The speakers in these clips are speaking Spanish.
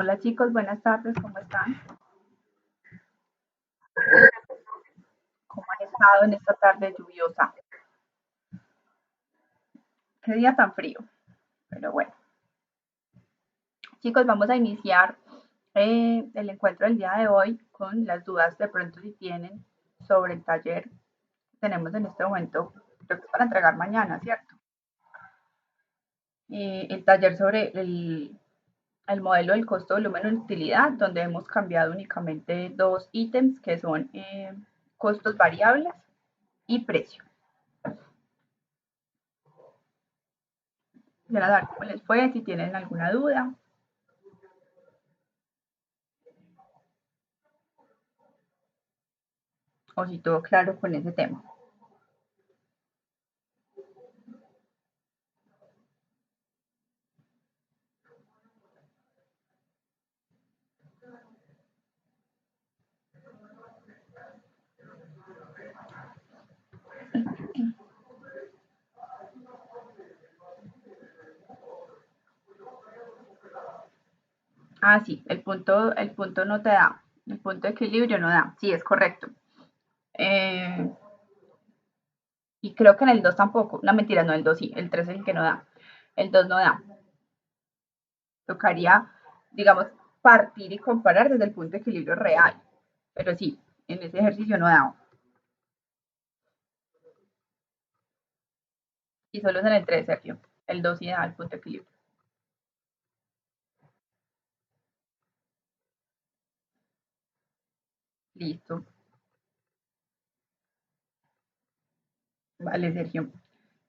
Hola chicos, buenas tardes, ¿cómo están? ¿Cómo han estado en esta tarde lluviosa? Qué día tan frío, pero bueno. Chicos, vamos a iniciar el encuentro del día de hoy con las dudas de pronto si tienen sobre el taller que tenemos en este momento, creo que es para entregar mañana, ¿cierto? El taller sobre el modelo del costo, volumen y utilidad, donde hemos cambiado únicamente dos ítems que son costos variables y precio. Ya a dar cómo les fue, si tienen alguna duda. O si todo claro con ese tema. Ah, sí, el punto no te da, el punto de equilibrio no da, sí, es correcto. Eh, y creo que en el 2 tampoco, no mentira, no, el 2 sí, el 3 es el que no da, el 2 no da. Tocaría, digamos, partir y comparar desde el punto de equilibrio real, pero sí, en ese ejercicio no da. Y solo es en el 3, Sergio, el 2 sí da el punto de equilibrio. Listo, vale, Sergio.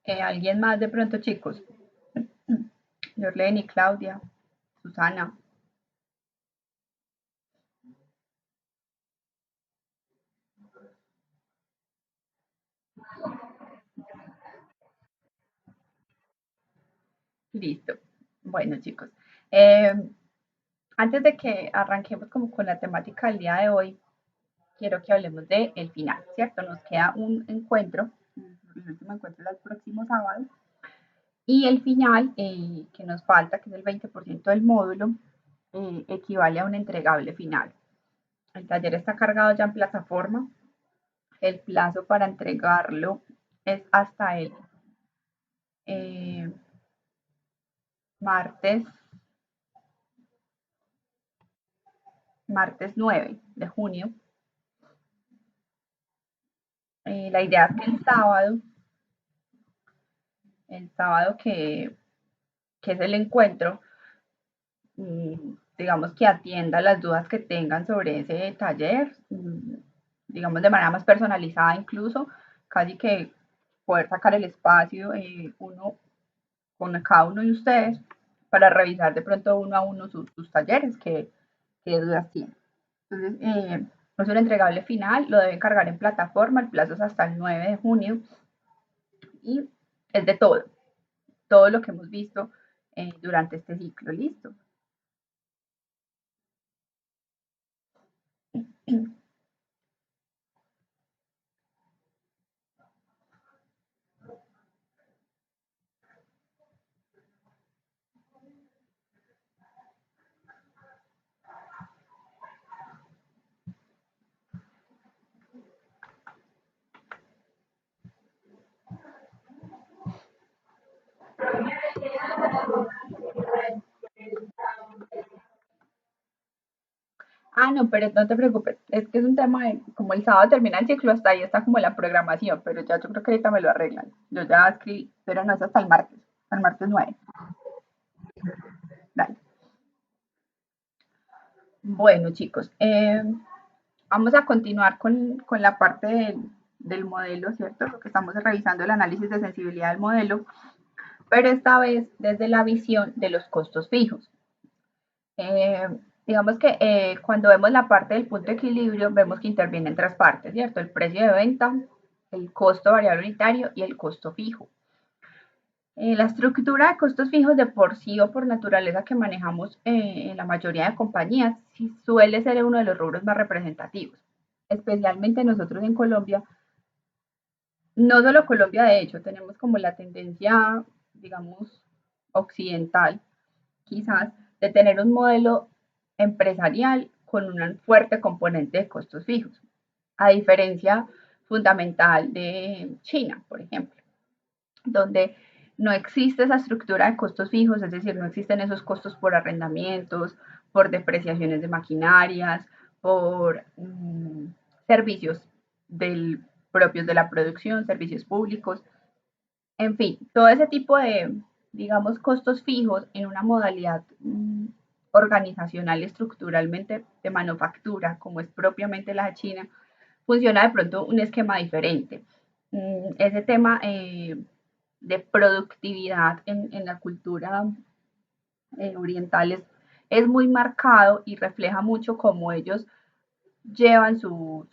¿Alguien más de pronto, chicos? Jorleni, Claudia, Susana. Listo. Bueno, chicos, eh, antes de que arranquemos como con la temática del día de hoy, quiero que hablemos de el final, ¿cierto? Nos queda un encuentro, el último encuentro es el próximo sábado, y el final que nos falta, que es el 20% del módulo, equivale a un entregable final. El taller está cargado ya en plataforma, el plazo para entregarlo es hasta el eh, martes, martes 9 de junio. La idea es que el sábado que es el encuentro, digamos que atienda las dudas que tengan sobre ese taller, digamos de manera más personalizada incluso, casi que poder sacar el espacio uno con cada uno de ustedes para revisar de pronto uno a uno sus talleres, que dudas tienen. Entonces, es un entregable final, lo deben cargar en plataforma, el plazo es hasta el 9 de junio y es de todo lo que hemos visto durante este ciclo. Listo. Ah, no, pero no te preocupes, es que es un tema de, como el sábado termina el ciclo, hasta ahí está como la programación, pero ya yo creo que ahorita me lo arreglan. Yo ya escribí, pero no es hasta el martes 9. Dale. Bueno, chicos, vamos a continuar con la parte del modelo, ¿cierto? Lo que estamos revisando el análisis de sensibilidad del modelo, pero esta vez desde la visión de los costos fijos. Eh, digamos que cuando vemos la parte del punto de equilibrio, vemos que intervienen tres partes, ¿cierto? El precio de venta, el costo variable unitario y el costo fijo. La estructura de costos fijos de por sí o por naturaleza que manejamos en la mayoría de compañías sí suele ser uno de los rubros más representativos, especialmente nosotros en Colombia. No solo Colombia, de hecho, tenemos como la tendencia, digamos, occidental, quizás, de tener un modelo empresarial con un fuerte componente de costos fijos, a diferencia fundamental de China, por ejemplo, donde no existe esa estructura de costos fijos, es decir, no existen esos costos por arrendamientos, por depreciaciones de maquinarias, por servicios propios de la producción, servicios públicos, en fin, todo ese tipo de, digamos, costos fijos en una modalidad organizacional estructuralmente de manufactura, como es propiamente la de China, funciona de pronto un esquema diferente. Ese tema de productividad en la cultura oriental es muy marcado y refleja mucho cómo ellos llevan su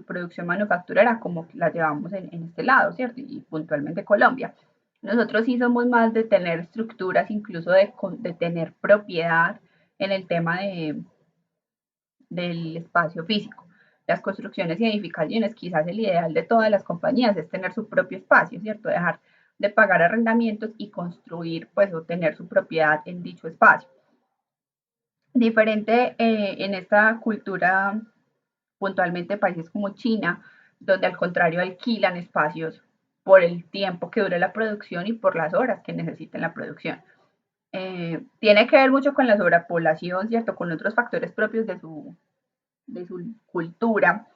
producción manufacturera como la llevamos en este lado, ¿cierto? Y puntualmente Colombia. Nosotros sí somos más de tener estructuras, incluso de tener propiedad en el tema del espacio físico. Las construcciones y edificaciones, quizás el ideal de todas las compañías es tener su propio espacio, ¿cierto? Dejar de pagar arrendamientos y construir, pues, o tener su propiedad en dicho espacio. Diferente en esta cultura, puntualmente países como China, donde al contrario alquilan espacios por el tiempo que dure la producción y por las horas que necesiten la producción. Tiene que ver mucho con la sobrepoblación, ¿cierto? Con otros factores propios de su cultura,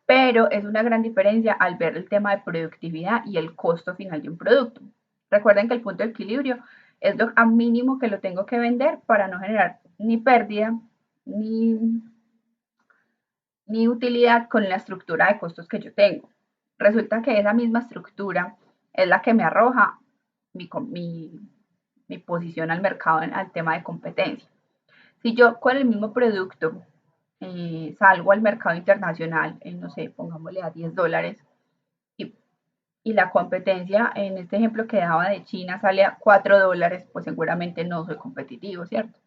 pero es una gran diferencia al ver el tema de productividad y el costo final de un producto. Recuerden que el punto de equilibrio es lo a mínimo que lo tengo que vender para no generar ni pérdida ni, ni utilidad con la estructura de costos que yo tengo. Resulta que esa misma estructura es la que me arroja mi posición al mercado al tema de competencia. Si yo con el mismo producto salgo al mercado internacional, no sé, pongámosle a $10, y, y la competencia, en este ejemplo que daba de China, sale a $4, pues seguramente no soy competitivo, ¿cierto?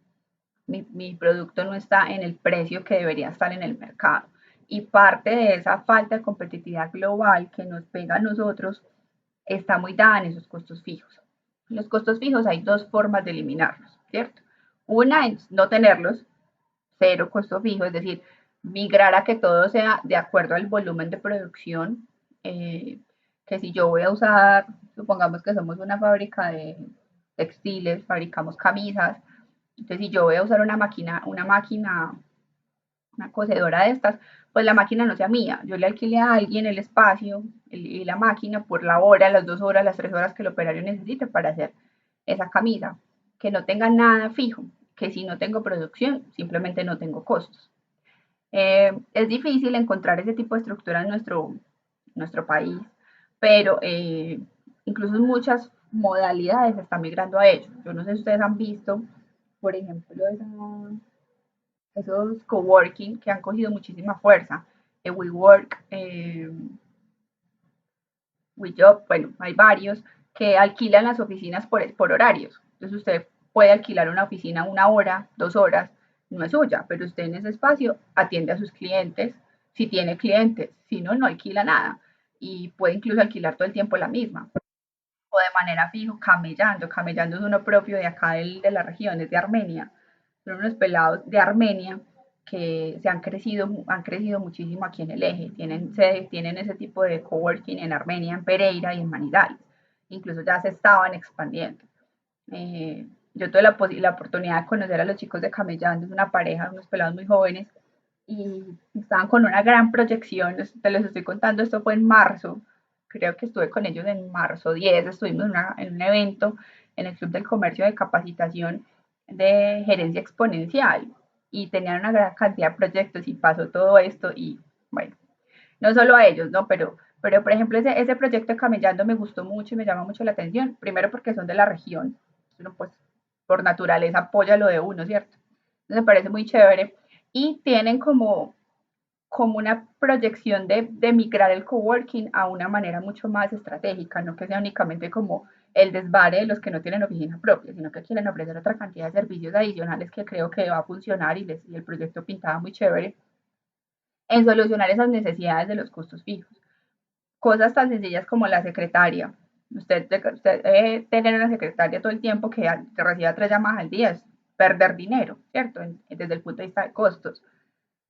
Mi producto no está en el precio que debería estar en el mercado. Y parte de esa falta de competitividad global que nos pega a nosotros está muy dada en esos costos fijos. Los costos fijos hay dos formas de eliminarlos, ¿cierto? Una es no tenerlos, cero costo fijo, es decir, migrar a que todo sea de acuerdo al volumen de producción, que si yo voy a usar, supongamos que somos una fábrica de textiles, fabricamos camisas, entonces si yo voy a usar una cocedora de estas, pues la máquina no sea mía, yo le alquile a alguien el espacio y la máquina por la hora, las 2 horas, las 3 horas que el operario necesite para hacer esa camisa, que no tenga nada fijo, que si no tengo producción, simplemente no tengo costos. Es difícil encontrar ese tipo de estructura en nuestro país, pero incluso muchas modalidades están migrando a ello. Yo no sé si ustedes han visto, por ejemplo, esos coworking que han cogido muchísima fuerza. WeWork, WeJob, bueno, hay varios que alquilan las oficinas por horarios. Entonces usted puede alquilar una oficina 1 hora, 2 horas, no es suya, pero usted en ese espacio atiende a sus clientes, si tiene clientes, si no, no alquila nada. Y puede incluso alquilar todo el tiempo la misma. O de manera fijo, camellando. Camellando es uno propio de acá de la región, es de Armenia. Son unos pelados de Armenia que han crecido muchísimo aquí en el eje. Tienen ese tipo de coworking en Armenia, en Pereira y en Manizales. Incluso ya se estaban expandiendo. Yo tuve la oportunidad de conocer a los chicos de Camellando, es una pareja, unos pelados muy jóvenes, y estaban con una gran proyección. Te les estoy contando, esto fue en marzo, creo que estuve con ellos en marzo 10, estuvimos en un evento en el Club del Comercio de capacitación de gerencia exponencial y tenían una gran cantidad de proyectos y pasó todo esto y bueno, no solo a ellos, ¿no? Pero por ejemplo, ese proyecto de Camellando me gustó mucho y me llama mucho la atención, primero porque son de la región, uno pues por naturaleza apoya lo de uno, ¿cierto? Entonces me parece muy chévere y tienen como una proyección de migrar el coworking a una manera mucho más estratégica, no que sea únicamente como el desvare de los que no tienen oficina propia, sino que quieren ofrecer otra cantidad de servicios adicionales que creo que va a funcionar y el proyecto pintaba muy chévere en solucionar esas necesidades de los costos fijos. Cosas tan sencillas como la secretaria. Usted debe tener una secretaria todo el tiempo que reciba 3 llamadas al día. perder dinero, ¿cierto? Desde el punto de vista de costos.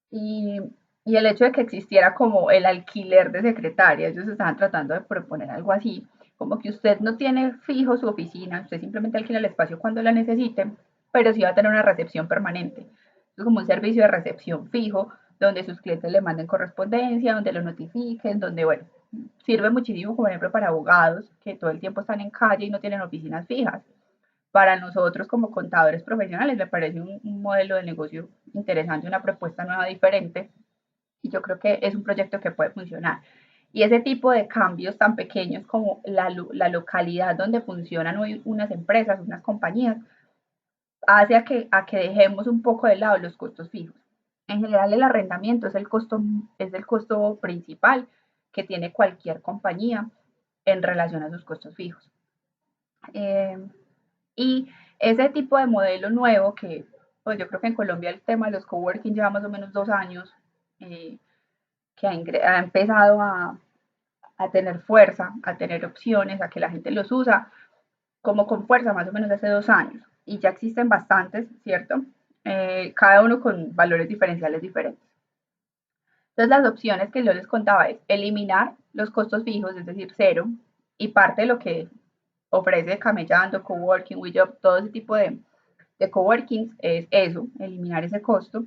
Y, y el hecho de que existiera como el alquiler de secretaria, ellos estaban tratando de proponer algo así, como que usted no tiene fijo su oficina, usted simplemente alquila el espacio cuando la necesite, pero sí va a tener una recepción permanente. Es como un servicio de recepción fijo, donde sus clientes le manden correspondencia, donde lo notifiquen, donde, bueno, sirve muchísimo, por ejemplo, para abogados que todo el tiempo están en calle y no tienen oficinas fijas. Para nosotros como contadores profesionales me parece un modelo de negocio interesante, una propuesta nueva, diferente, y yo creo que es un proyecto que puede funcionar. Y ese tipo de cambios tan pequeños como la localidad donde funcionan hoy unas empresas, unas compañías, hace a que dejemos un poco de lado los costos fijos. En general el arrendamiento es el costo principal que tiene cualquier compañía en relación a sus costos fijos. Eh, y ese tipo de modelo nuevo que, pues yo creo que en Colombia el tema de los coworking lleva más o menos 2 años, eh, que ha empezado a tener fuerza, a tener opciones, a que la gente los usa, como con fuerza más o menos hace 2 años. Y ya existen bastantes, ¿cierto? Cada uno con valores diferenciales diferentes. Entonces las opciones que yo les contaba es eliminar los costos fijos, es decir, cero, y parte de lo que ofrece Camellando, Coworking, WeJob, todo ese tipo de coworkings es eso, eliminar ese costo,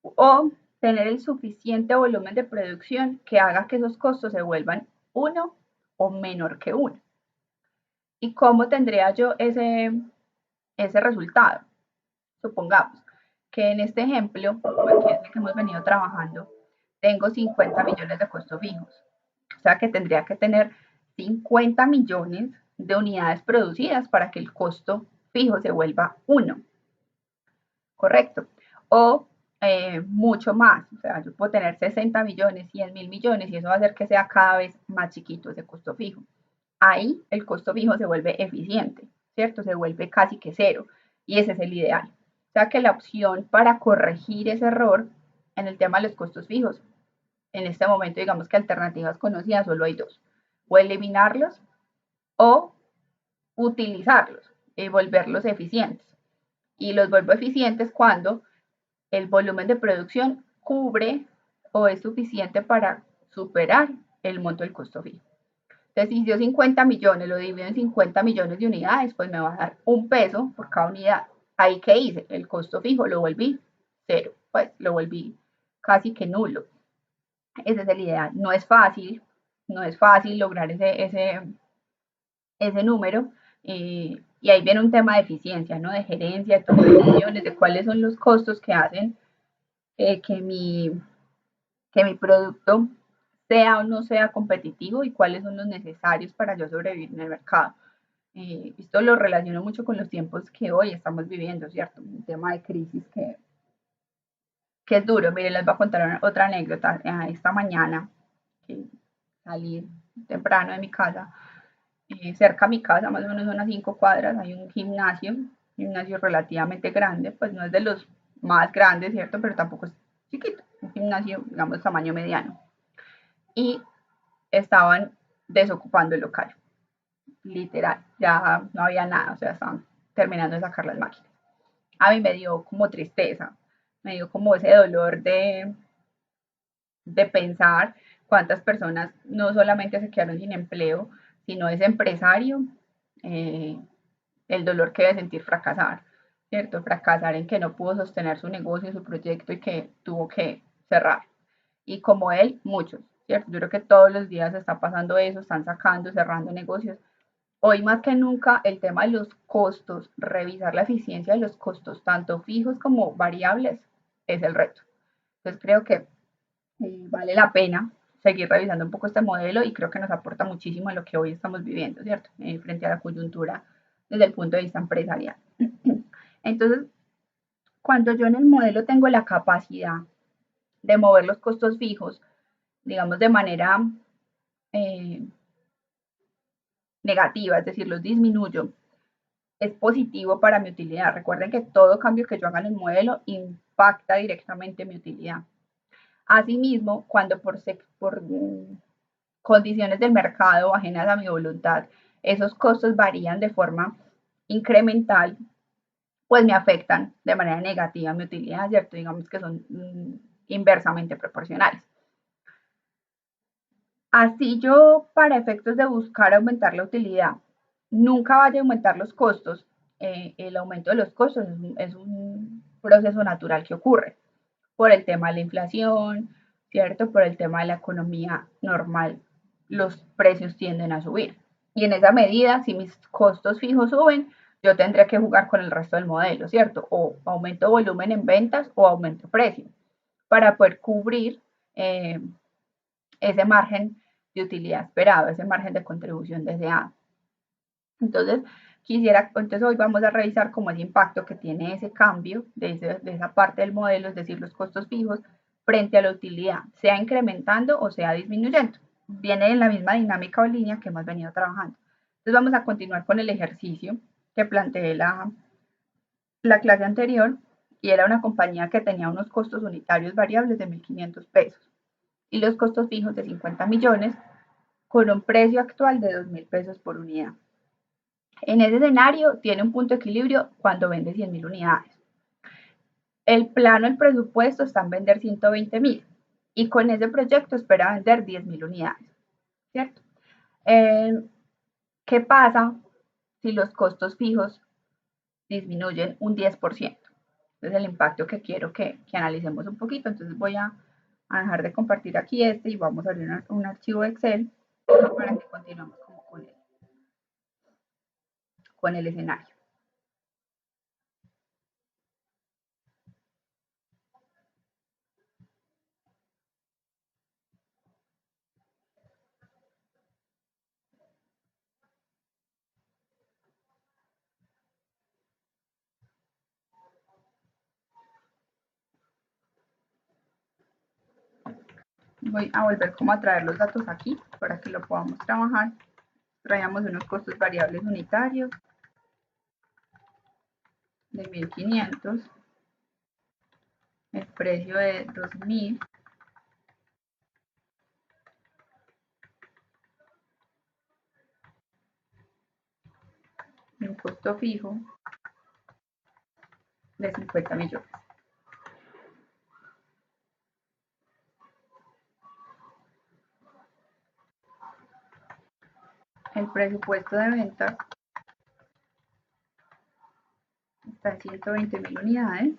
o tener el suficiente volumen de producción que haga que esos costos se vuelvan uno o menor que uno. ¿Y cómo tendría yo ese resultado? Supongamos que en este ejemplo, que es el que hemos venido trabajando, tengo 50 millones de costos fijos. O sea que tendría que tener 50 millones de unidades producidas para que el costo fijo se vuelva uno. Correcto. O mucho más. O sea, yo puedo tener 60 millones, 100 mil millones y eso va a hacer que sea cada vez más chiquito ese costo fijo. Ahí el costo fijo se vuelve eficiente, ¿cierto? Se vuelve casi que cero y ese es el ideal. O sea que la opción para corregir ese error en el tema de los costos fijos, en este momento digamos que alternativas conocidas solo hay dos, o eliminarlos o utilizarlos y volverlos eficientes. Y los vuelvo eficientes cuando el volumen de producción cubre o es suficiente para superar el monto del costo fijo. Entonces, si yo 50 millones lo divido en 50 millones de unidades, pues me va a dar un peso por cada unidad. Ahí que hice, el costo fijo lo volví cero, pues lo volví casi que nulo. Ese es el ideal. No es fácil, no es fácil lograr ese número. Y ahí viene un tema de eficiencia, ¿no? De gerencia, de toma de decisiones, de cuáles son los costos que hacen que mi producto sea o no sea competitivo y cuáles son los necesarios para yo sobrevivir en el mercado. Esto lo relaciono mucho con los tiempos que hoy estamos viviendo, ¿cierto? Un tema de crisis que es duro. Miren, les voy a contar otra anécdota. Esta mañana, que salí temprano de mi casa, cerca de mi casa, más o menos unas 5 cuadras, hay un gimnasio relativamente grande, pues no es de los más grandes, ¿cierto? Pero tampoco es chiquito, un gimnasio, digamos, tamaño mediano. Y estaban desocupando el local, literal, ya no había nada, o sea, estaban terminando de sacar las máquinas. A mí me dio como tristeza, me dio como ese dolor de pensar cuántas personas no solamente se quedaron sin empleo, sino ese empresario, eh, el dolor que debe sentir fracasar, ¿cierto? Fracasar en que no pudo sostener su negocio, su proyecto y que tuvo que cerrar. Y como él, muchos, ¿cierto? Yo creo que todos los días está pasando eso, están sacando, cerrando negocios. Hoy más que nunca el tema de los costos, revisar la eficiencia de los costos, tanto fijos como variables, es el reto. Entonces creo que vale la pena seguir revisando un poco este modelo y creo que nos aporta muchísimo en lo que hoy estamos viviendo, ¿cierto? Frente a la coyuntura desde el punto de vista empresarial. Entonces, cuando yo en el modelo tengo la capacidad de mover los costos fijos, digamos, de manera eh, negativa, es decir, los disminuyo, es positivo para mi utilidad. Recuerden que todo cambio que yo haga en el modelo impacta directamente mi utilidad. Asimismo, cuando por condiciones del mercado ajenas a mi voluntad, esos costos varían de forma incremental, pues me afectan de manera negativa mi utilidad, ¿cierto? Digamos que son inversamente proporcionales. Así yo, para efectos de buscar aumentar la utilidad, nunca vaya a aumentar los costos. El aumento de los costos es un proceso natural que ocurre por el tema de la inflación, ¿cierto? Por el tema de la economía normal, los precios tienden a subir. Y en esa medida, si mis costos fijos suben, yo tendré que jugar con el resto del modelo, ¿cierto? O aumento volumen en ventas o aumento precio para poder cubrir ese margen de utilidad esperado, ese margen de contribución deseado. Entonces, entonces hoy vamos a revisar cómo el impacto que tiene ese cambio de esa parte del modelo, es decir, los costos fijos, frente a la utilidad, sea incrementando o sea disminuyendo. Viene en la misma dinámica o línea que hemos venido trabajando. Entonces vamos a continuar con el ejercicio que planteé la clase anterior, y era una compañía que tenía unos costos unitarios variables de 1.500 pesos y los costos fijos de 50 millones con un precio actual de 2.000 pesos por unidad. En ese escenario tiene un punto de equilibrio cuando vende 100.000 unidades. El plano, el presupuesto está en vender 120.000 y con ese proyecto espera vender 10.000 unidades, ¿cierto? ¿Qué pasa si los costos fijos disminuyen un 10%? Entonces el impacto que quiero que analicemos un poquito. Entonces voy a dejar de compartir aquí y vamos a abrir un archivo Excel para que continuemos con el escenario. Voy a volver como a traer los datos aquí para que lo podamos trabajar. Traíamos unos costos variables unitarios de 1.500, el precio de 2.000, y un costo fijo de 50 millones. El presupuesto de ventas está en 120.000 unidades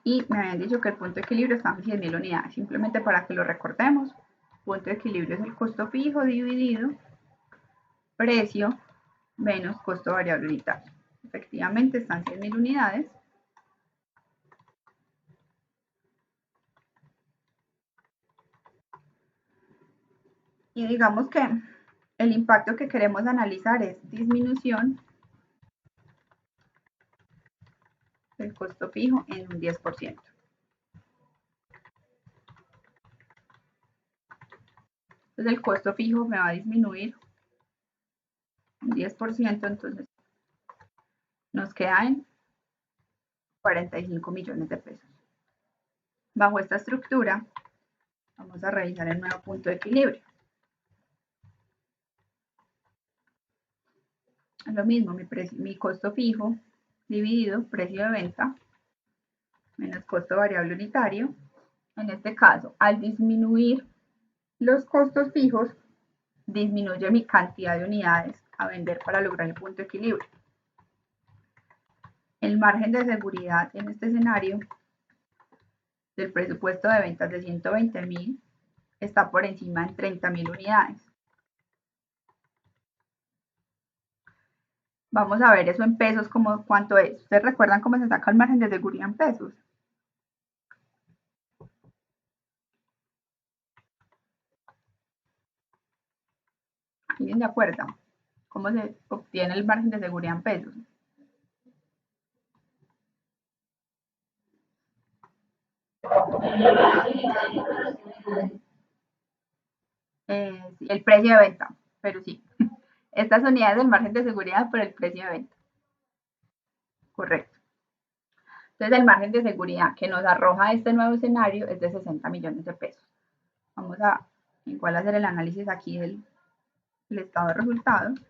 y me habían dicho que el punto de equilibrio está en 100.000 unidades. Simplemente para que lo recordemos, punto de equilibrio es el costo fijo dividido precio menos costo variable unitario. Efectivamente están 100.000 unidades. Y digamos que el impacto que queremos analizar es disminución del costo fijo en un 10%. Entonces el costo fijo me va a disminuir un 10%, entonces nos queda en 45 millones de pesos. Bajo esta estructura, vamos a revisar el nuevo punto de equilibrio. Es lo mismo, mi costo fijo dividido precio de venta menos costo variable unitario. En este caso, al disminuir los costos fijos, disminuye mi cantidad de unidades a vender para lograr el punto de equilibrio. El margen de seguridad en este escenario del presupuesto de ventas de 120.000 está por encima de 30.000 unidades. Vamos a ver eso en pesos, como cuánto es. ¿Ustedes recuerdan cómo se saca el margen de seguridad en pesos? ¿Alguien se acuerda? ¿Cómo se obtiene el margen de seguridad en pesos? El precio de venta, pero sí. Estas unidades del margen de seguridad por el precio de venta. Correcto. Entonces el margen de seguridad que nos arroja este nuevo escenario es de 60 millones de pesos. Vamos a igual hacer el análisis aquí del estado de resultados.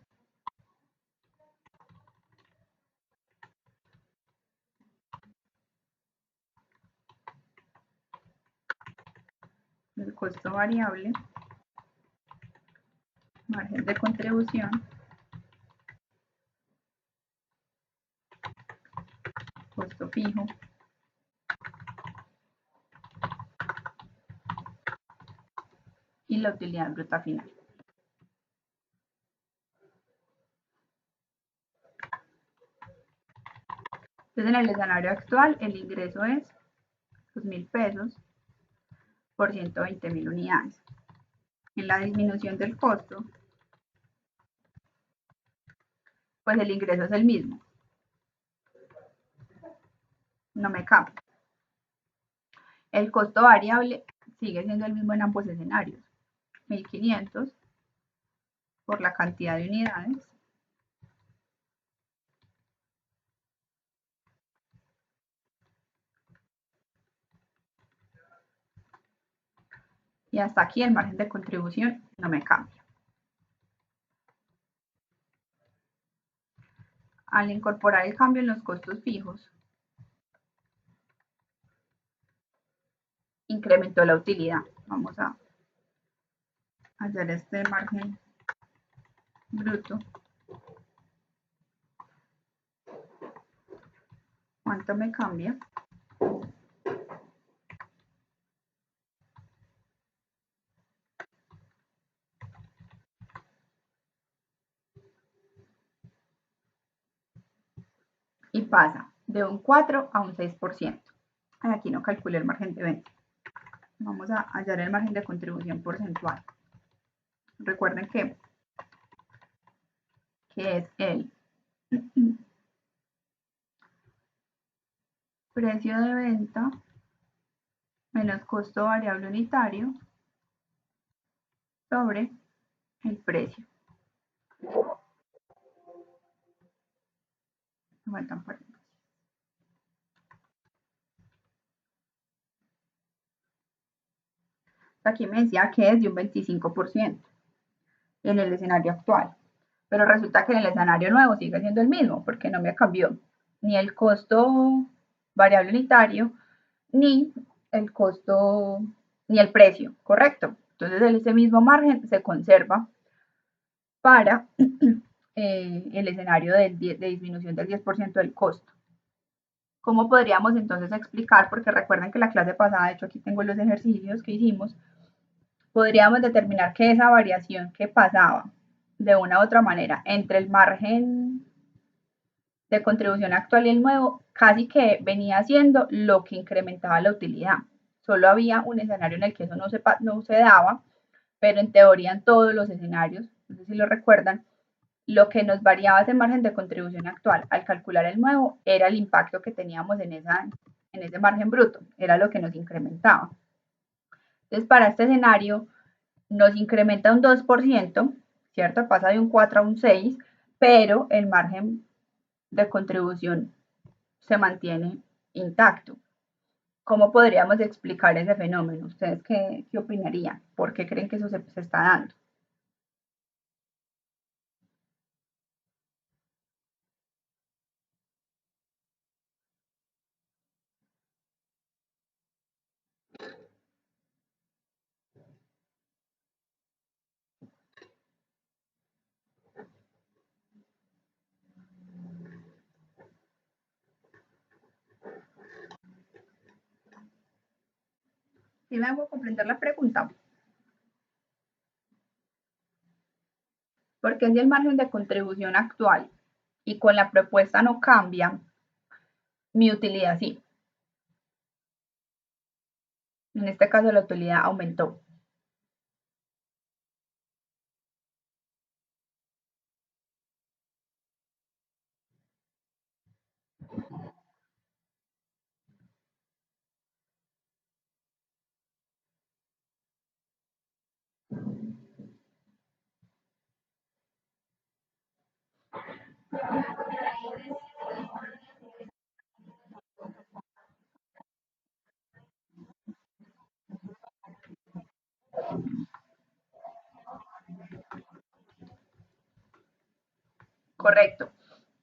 el costo variable, margen de contribución, costo fijo, y la utilidad bruta final. Entonces, en el escenario actual, el ingreso es 2.000 pesos por 120.000 unidades. En la disminución del costo, pues el ingreso es el mismo, no me cambia. El costo variable sigue siendo el mismo en ambos escenarios, 1.500 por la cantidad de unidades y hasta aquí el margen de contribución no me cambia. Al incorporar el cambio en los costos fijos, incrementó la utilidad. Vamos a hacer este margen bruto. ¿Cuánto me cambia? Y pasa de un 4 a un 6%. Aquí no calculé el margen de venta. Vamos a hallar el margen de contribución porcentual. Recuerden que es el precio de venta menos costo variable unitario sobre el precio. Me faltan paréntesis. Aquí me decía que es de un 25% en el escenario actual, pero resulta que en el escenario nuevo sigue siendo el mismo porque no me cambió ni el costo variable unitario ni el costo ni el precio, correcto. Entonces ese mismo margen se conserva para el escenario de disminución del 10% del costo. ¿Cómo podríamos entonces explicar? Porque recuerden que la clase pasada, de hecho aquí tengo los ejercicios que hicimos, podríamos determinar que esa variación que pasaba de una u otra manera entre el margen de contribución actual y el nuevo casi que venía siendo lo que incrementaba la utilidad. Solo había un escenario en el que eso no se daba, pero en teoría en todos los escenarios, no sé si lo recuerdan, lo que nos variaba ese margen de contribución actual al calcular el nuevo era el impacto que teníamos en ese margen bruto, era lo que nos incrementaba. Entonces, para este escenario, nos incrementa un 2%, ¿cierto? Pasa de un 4 a un 6, pero el margen de contribución se mantiene intacto. ¿Cómo podríamos explicar ese fenómeno? ¿Ustedes qué opinarían? ¿Por qué creen que eso se está dando? ¿Sí me hago comprender la pregunta? Porque si el margen de contribución actual y con la propuesta no cambia, mi utilidad sí. En este caso la utilidad aumentó. Correcto.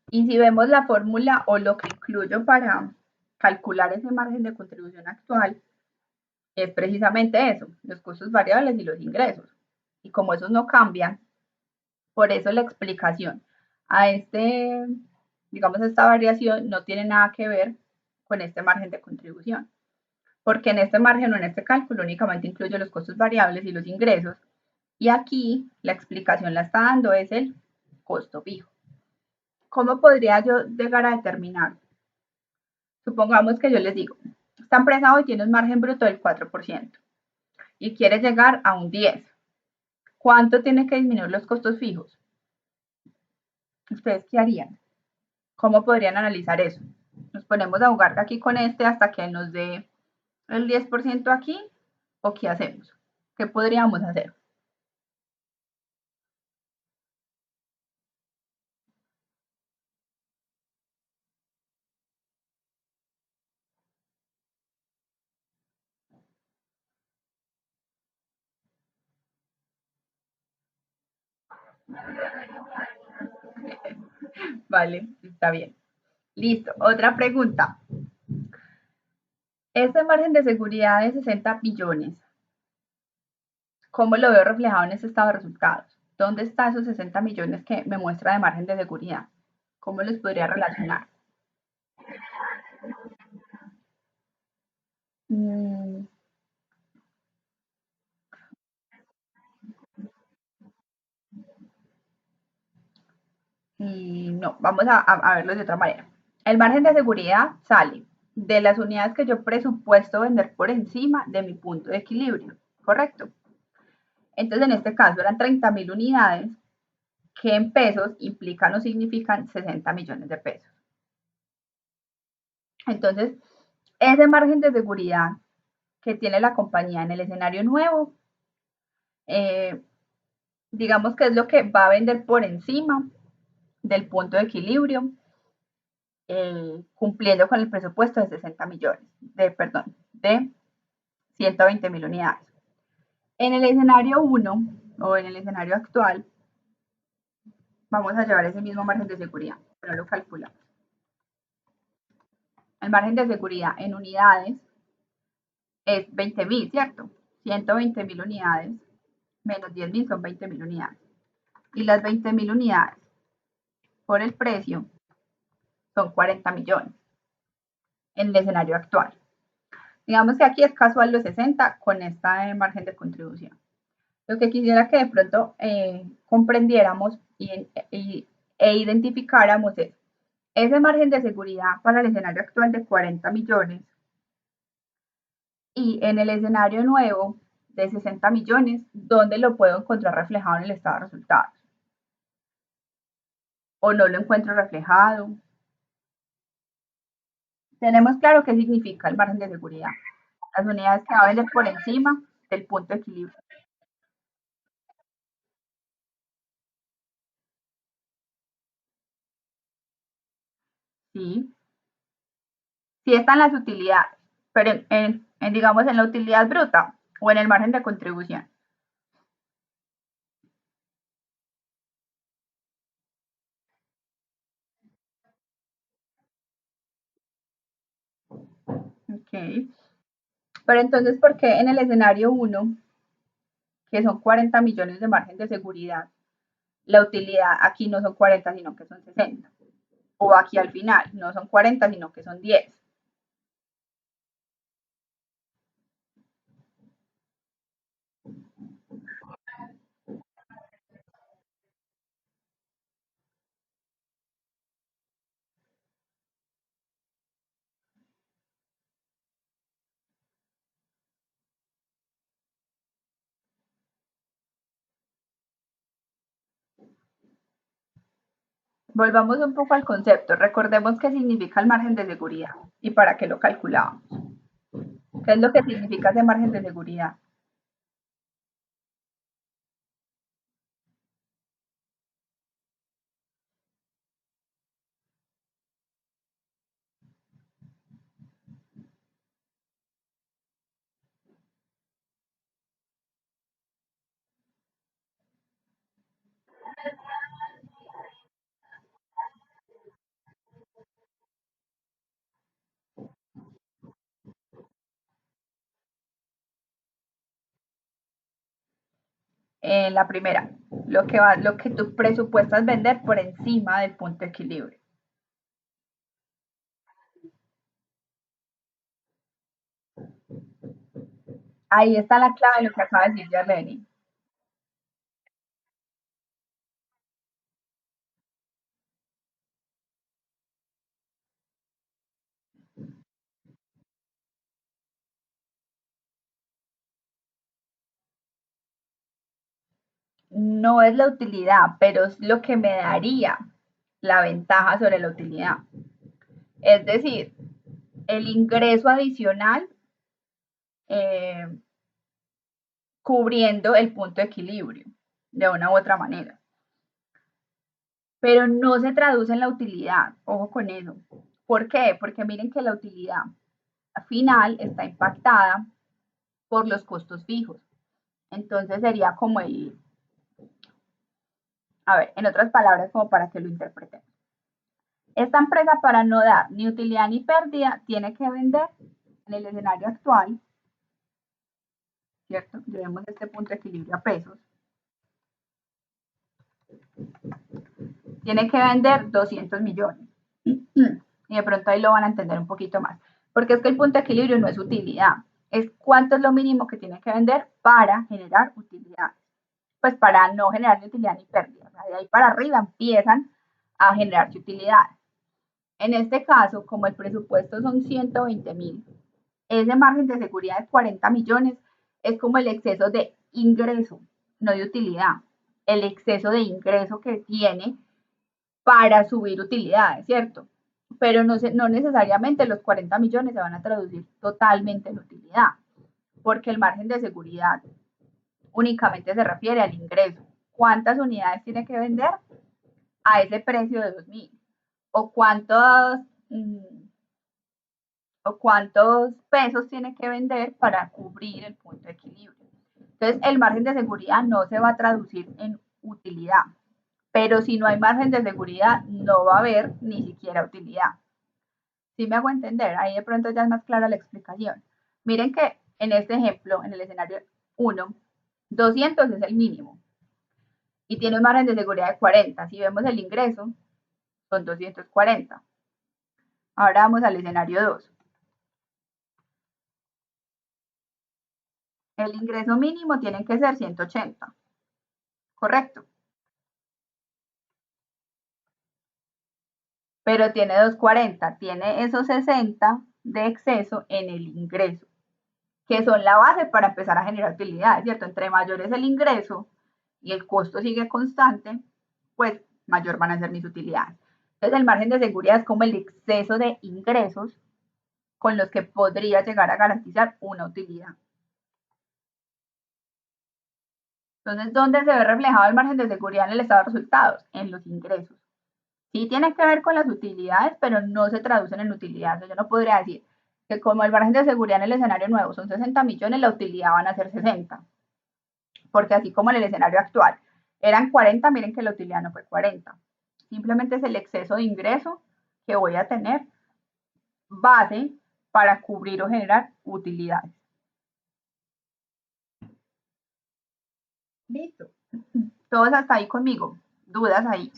Y si vemos la fórmula o lo que incluyo para calcular ese margen de contribución actual, es precisamente eso, los costos variables y los ingresos. Y como esos no cambian, por eso la explicación a digamos, esta variación no tiene nada que ver con este margen de contribución, porque en este margen o en este cálculo únicamente incluye los costos variables y los ingresos, y aquí la explicación la está dando es el costo fijo. ¿Cómo podría yo llegar a determinar? Supongamos que yo les digo, esta empresa hoy tiene un margen bruto del 4% y quiere llegar a un 10%. ¿Cuánto tiene que disminuir los costos fijos? ¿Ustedes qué harían? ¿Cómo podrían analizar eso? Nos ponemos a jugar aquí con este hasta que nos dé el 10% aquí, ¿o qué hacemos? ¿Qué podríamos hacer? Vale, está bien. Listo. Otra pregunta. Este margen de seguridad de 60 billones, ¿cómo lo veo reflejado en este estado de resultados? ¿Dónde están esos 60 millones que me muestra de margen de seguridad? ¿Cómo los podría relacionar? Mm, y no, vamos a verlo de otra manera. El margen de seguridad sale de las unidades que yo presupuesto vender por encima de mi punto de equilibrio, ¿correcto? Entonces, en este caso eran 30.000 unidades, que en pesos implican o significan 60 millones de pesos. Entonces, ese margen de seguridad que tiene la compañía en el escenario nuevo, eh, digamos que es lo que va a vender por encima del punto de equilibrio, cumpliendo con el presupuesto de 60 millones, perdón, de 120.000 unidades. En el escenario 1 o en el escenario actual, vamos a llevar ese mismo margen de seguridad, pero lo calculamos. El margen de seguridad en unidades es 20.000, ¿cierto? 120.000 unidades menos 10.000 son 20.000 unidades. Y las 20.000 unidades por el precio son 40 millones en el escenario actual. Digamos que aquí es casual los 60 con esta margen de contribución. Lo que quisiera que de pronto comprendiéramos e identificáramos es ese margen de seguridad para el escenario actual de 40 millones y en el escenario nuevo de 60 millones, ¿dónde lo puedo encontrar reflejado en el estado de resultados? ¿O no lo encuentro reflejado? Tenemos claro qué significa el margen de seguridad. Las unidades que va a vender por encima del punto de equilibrio. Sí, sí están las utilidades, pero digamos en la utilidad bruta o en el margen de contribución. Ok. Pero entonces, ¿por qué en el escenario uno, que son 40 millones de margen de seguridad, la utilidad aquí no son 40, sino que son 60? O aquí al final, no son 40, sino que son 10. Volvamos un poco al concepto. Recordemos qué significa el margen de seguridad y para qué lo calculamos. ¿Qué es lo que significa ese margen de seguridad? La primera, lo que tú presupuestas vender por encima del punto de equilibrio. Ahí está la clave de lo que acaba de decir Yarleni. No es la utilidad, pero es lo que me daría la ventaja sobre la utilidad. Es decir, el ingreso adicional eh, cubriendo el punto de equilibrio de una u otra manera. Pero no se traduce en la utilidad, ojo con eso. ¿Por qué? Porque miren que la utilidad final está impactada por los costos fijos. Entonces sería como a ver, en otras palabras, como para que lo interpretemos. Esta empresa para no dar ni utilidad ni pérdida tiene que vender en el escenario actual, ¿cierto? Llevemos este punto de equilibrio a pesos. Tiene que vender 200 millones. Y de pronto ahí lo van a entender un poquito más. Porque es que el punto de equilibrio no es utilidad, es cuánto es lo mínimo que tiene que vender para generar utilidad. Pues para no generar ni utilidad ni pérdida. O sea, de ahí para arriba empiezan a generarse utilidades. En este caso, como el presupuesto son 120.000, ese margen de seguridad de 40 millones es como el exceso de ingreso, no de utilidad. El exceso de ingreso que tiene para subir utilidades, ¿cierto? Pero no necesariamente los 40 millones se van a traducir totalmente en utilidad, porque el margen de seguridad únicamente se refiere al ingreso. ¿Cuántas unidades tiene que vender a ese precio de 2.000? ¿O o cuántos pesos tiene que vender para cubrir el punto de equilibrio? Entonces, el margen de seguridad no se va a traducir en utilidad, pero si no hay margen de seguridad, no va a haber ni siquiera utilidad. ¿Sí me hago entender? Ahí de pronto ya es más clara la explicación. Miren que en este ejemplo, en el escenario 1, 200 es el mínimo y tiene un margen de seguridad de 40. Si vemos el ingreso, son 240. Ahora vamos al escenario 2. El ingreso mínimo tiene que ser 180, ¿correcto? Pero tiene 240, tiene esos 60 de exceso en el ingreso, que son la base para empezar a generar utilidades, ¿cierto? Entre mayor es el ingreso y el costo sigue constante, pues mayor van a ser mis utilidades. Entonces el margen de seguridad es como el exceso de ingresos con los que podría llegar a garantizar una utilidad. Entonces, ¿dónde se ve reflejado el margen de seguridad en el estado de resultados? En los ingresos. Sí tiene que ver con las utilidades, pero no se traducen en utilidades. Yo no podría decir que como el margen de seguridad en el escenario nuevo son 60 millones, la utilidad van a ser 60. Porque así como en el escenario actual eran 40, miren que la utilidad no fue 40. Simplemente es el exceso de ingreso que voy a tener base para cubrir o generar utilidades. Listo. Todos hasta ahí conmigo. Dudas ahí.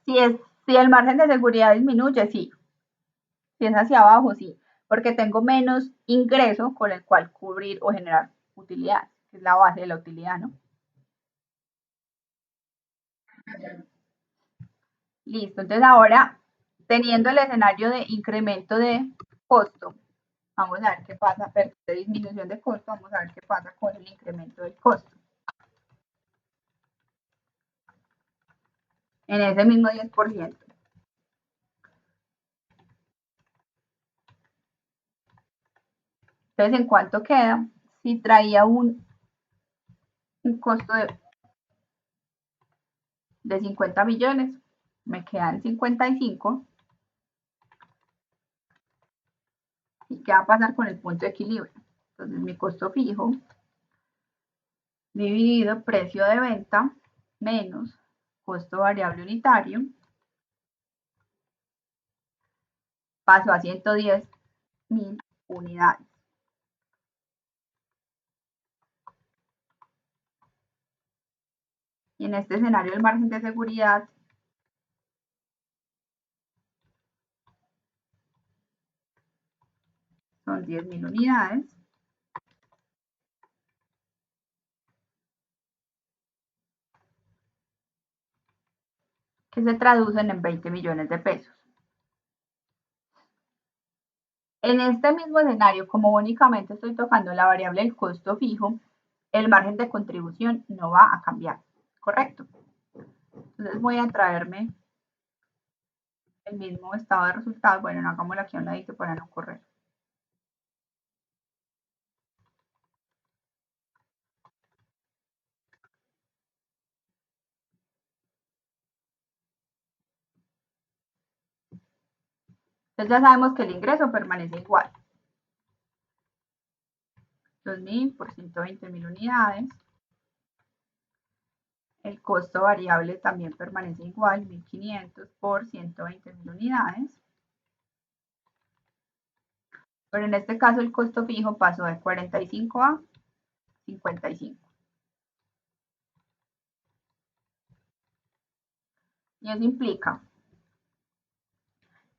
Si, es, si el margen de seguridad disminuye, sí. Si es hacia abajo, sí. Porque tengo menos ingreso con el cual cubrir o generar utilidad, que es la base de la utilidad, ¿no? Listo. Entonces ahora, teniendo el escenario de incremento de costo, vamos a ver qué pasa, perdón, de disminución de costo, vamos a ver qué pasa con el incremento del costo. En ese mismo 10%. Entonces, ¿en cuánto queda? Si traía un costo de 50 millones, me quedan 55. ¿Y qué va a pasar con el punto de equilibrio? Entonces, mi costo fijo dividido precio de venta menos costo variable unitario pasó a 110.000 unidades. Y en este escenario el margen de seguridad son 10.000 unidades, que se traducen en 20 millones de pesos. En este mismo escenario, como únicamente estoy tocando la variable del costo fijo, el margen de contribución no va a cambiar, ¿correcto? Entonces voy a traerme el mismo estado de resultados. Bueno, no hagámoslo aquí a un ladito para no correr. Entonces ya sabemos que el ingreso permanece igual. 2.000 por 120.000 unidades. El costo variable también permanece igual, 1.500 por 120.000 unidades. Pero en este caso el costo fijo pasó de 45 a 55. Y eso implica,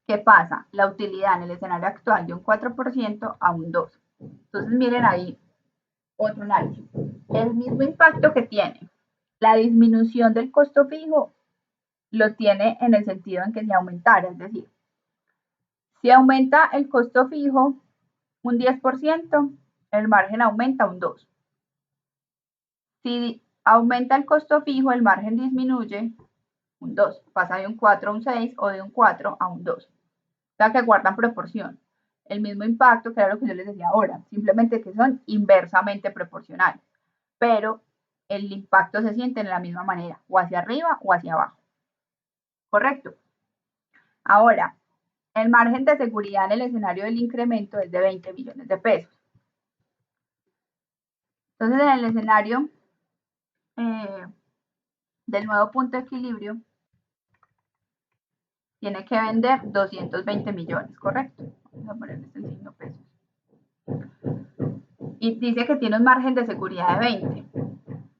¿qué pasa? La utilidad en el escenario actual de un 4% a un 2%. Entonces miren ahí otro análisis. El mismo impacto que tiene la disminución del costo fijo lo tiene en el sentido en que se aumentara, es decir, si aumenta el costo fijo un 10%, el margen aumenta un 2%. Si aumenta el costo fijo, el margen disminuye un 2%, pasa de un 4 a un 6 o de un 4 a un 2%. O sea que guardan proporción. El mismo impacto, que era lo que yo les decía ahora, simplemente que son inversamente proporcionales. Pero el impacto se siente de la misma manera, o hacia arriba o hacia abajo. ¿Correcto? Ahora, el margen de seguridad en el escenario del incremento es de 20 millones de pesos. Entonces, en el escenario del nuevo punto de equilibrio, tiene que vender 220 millones, ¿correcto? Vamos a ponerle este signo pesos. Y dice que tiene un margen de seguridad de 20.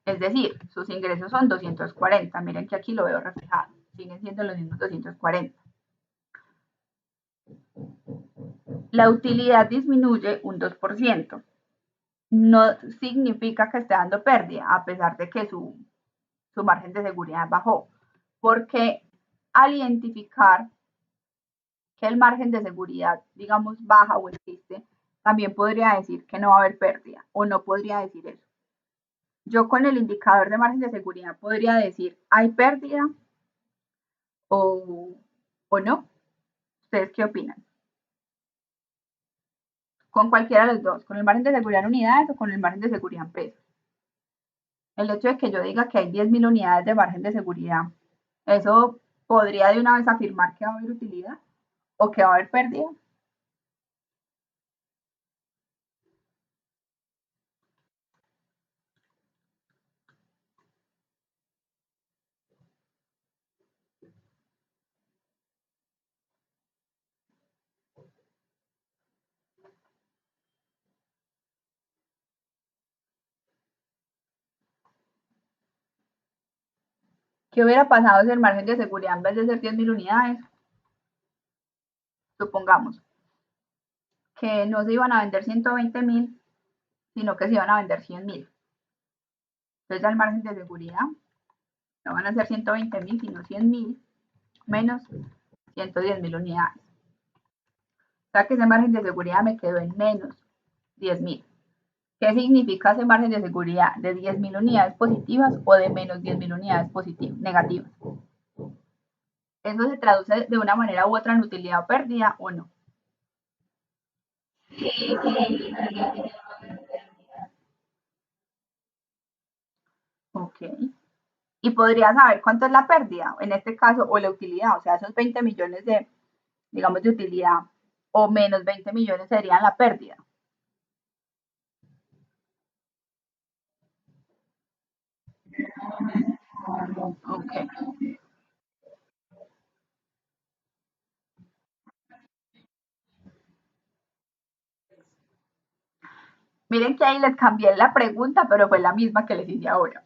Es decir, sus ingresos son 240. Miren que aquí lo veo reflejado. Siguen siendo los mismos 240. La utilidad disminuye un 2%. No significa que esté dando pérdida, a pesar de que su margen de seguridad bajó. Porque al identificar que el margen de seguridad, digamos, baja o existe, también podría decir que no va a haber pérdida o no podría decir eso. Yo con el indicador de margen de seguridad podría decir, ¿hay pérdida o no? ¿Ustedes qué opinan? Con cualquiera de los dos, con el margen de seguridad en unidades o con el margen de seguridad en pesos. El hecho de que yo diga que hay 10.000 unidades de margen de seguridad, ¿eso podría de una vez afirmar que va a haber utilidad o que va a haber pérdida? ¿Qué hubiera pasado si el margen de seguridad en vez de ser 10.000 unidades, supongamos que no se iban a vender 120.000, sino que se iban a vender 100.000? Entonces el margen de seguridad no van a ser 120.000, sino 100.000 menos 110.000 unidades. O sea que ese margen de seguridad me quedó en menos 10.000. ¿Qué significa ese margen de seguridad? ¿De 10.000 unidades positivas o de menos 10.000 unidades positivas, negativas? ¿Eso se traduce de una manera u otra en utilidad o pérdida o no? Ok. Y podría saber cuánto es la pérdida, en este caso, o la utilidad, o sea, esos 20 millones de, digamos, de utilidad, o menos 20 millones serían la pérdida. Ok. Miren que ahí les cambié la pregunta, pero fue la misma que les hice ahora.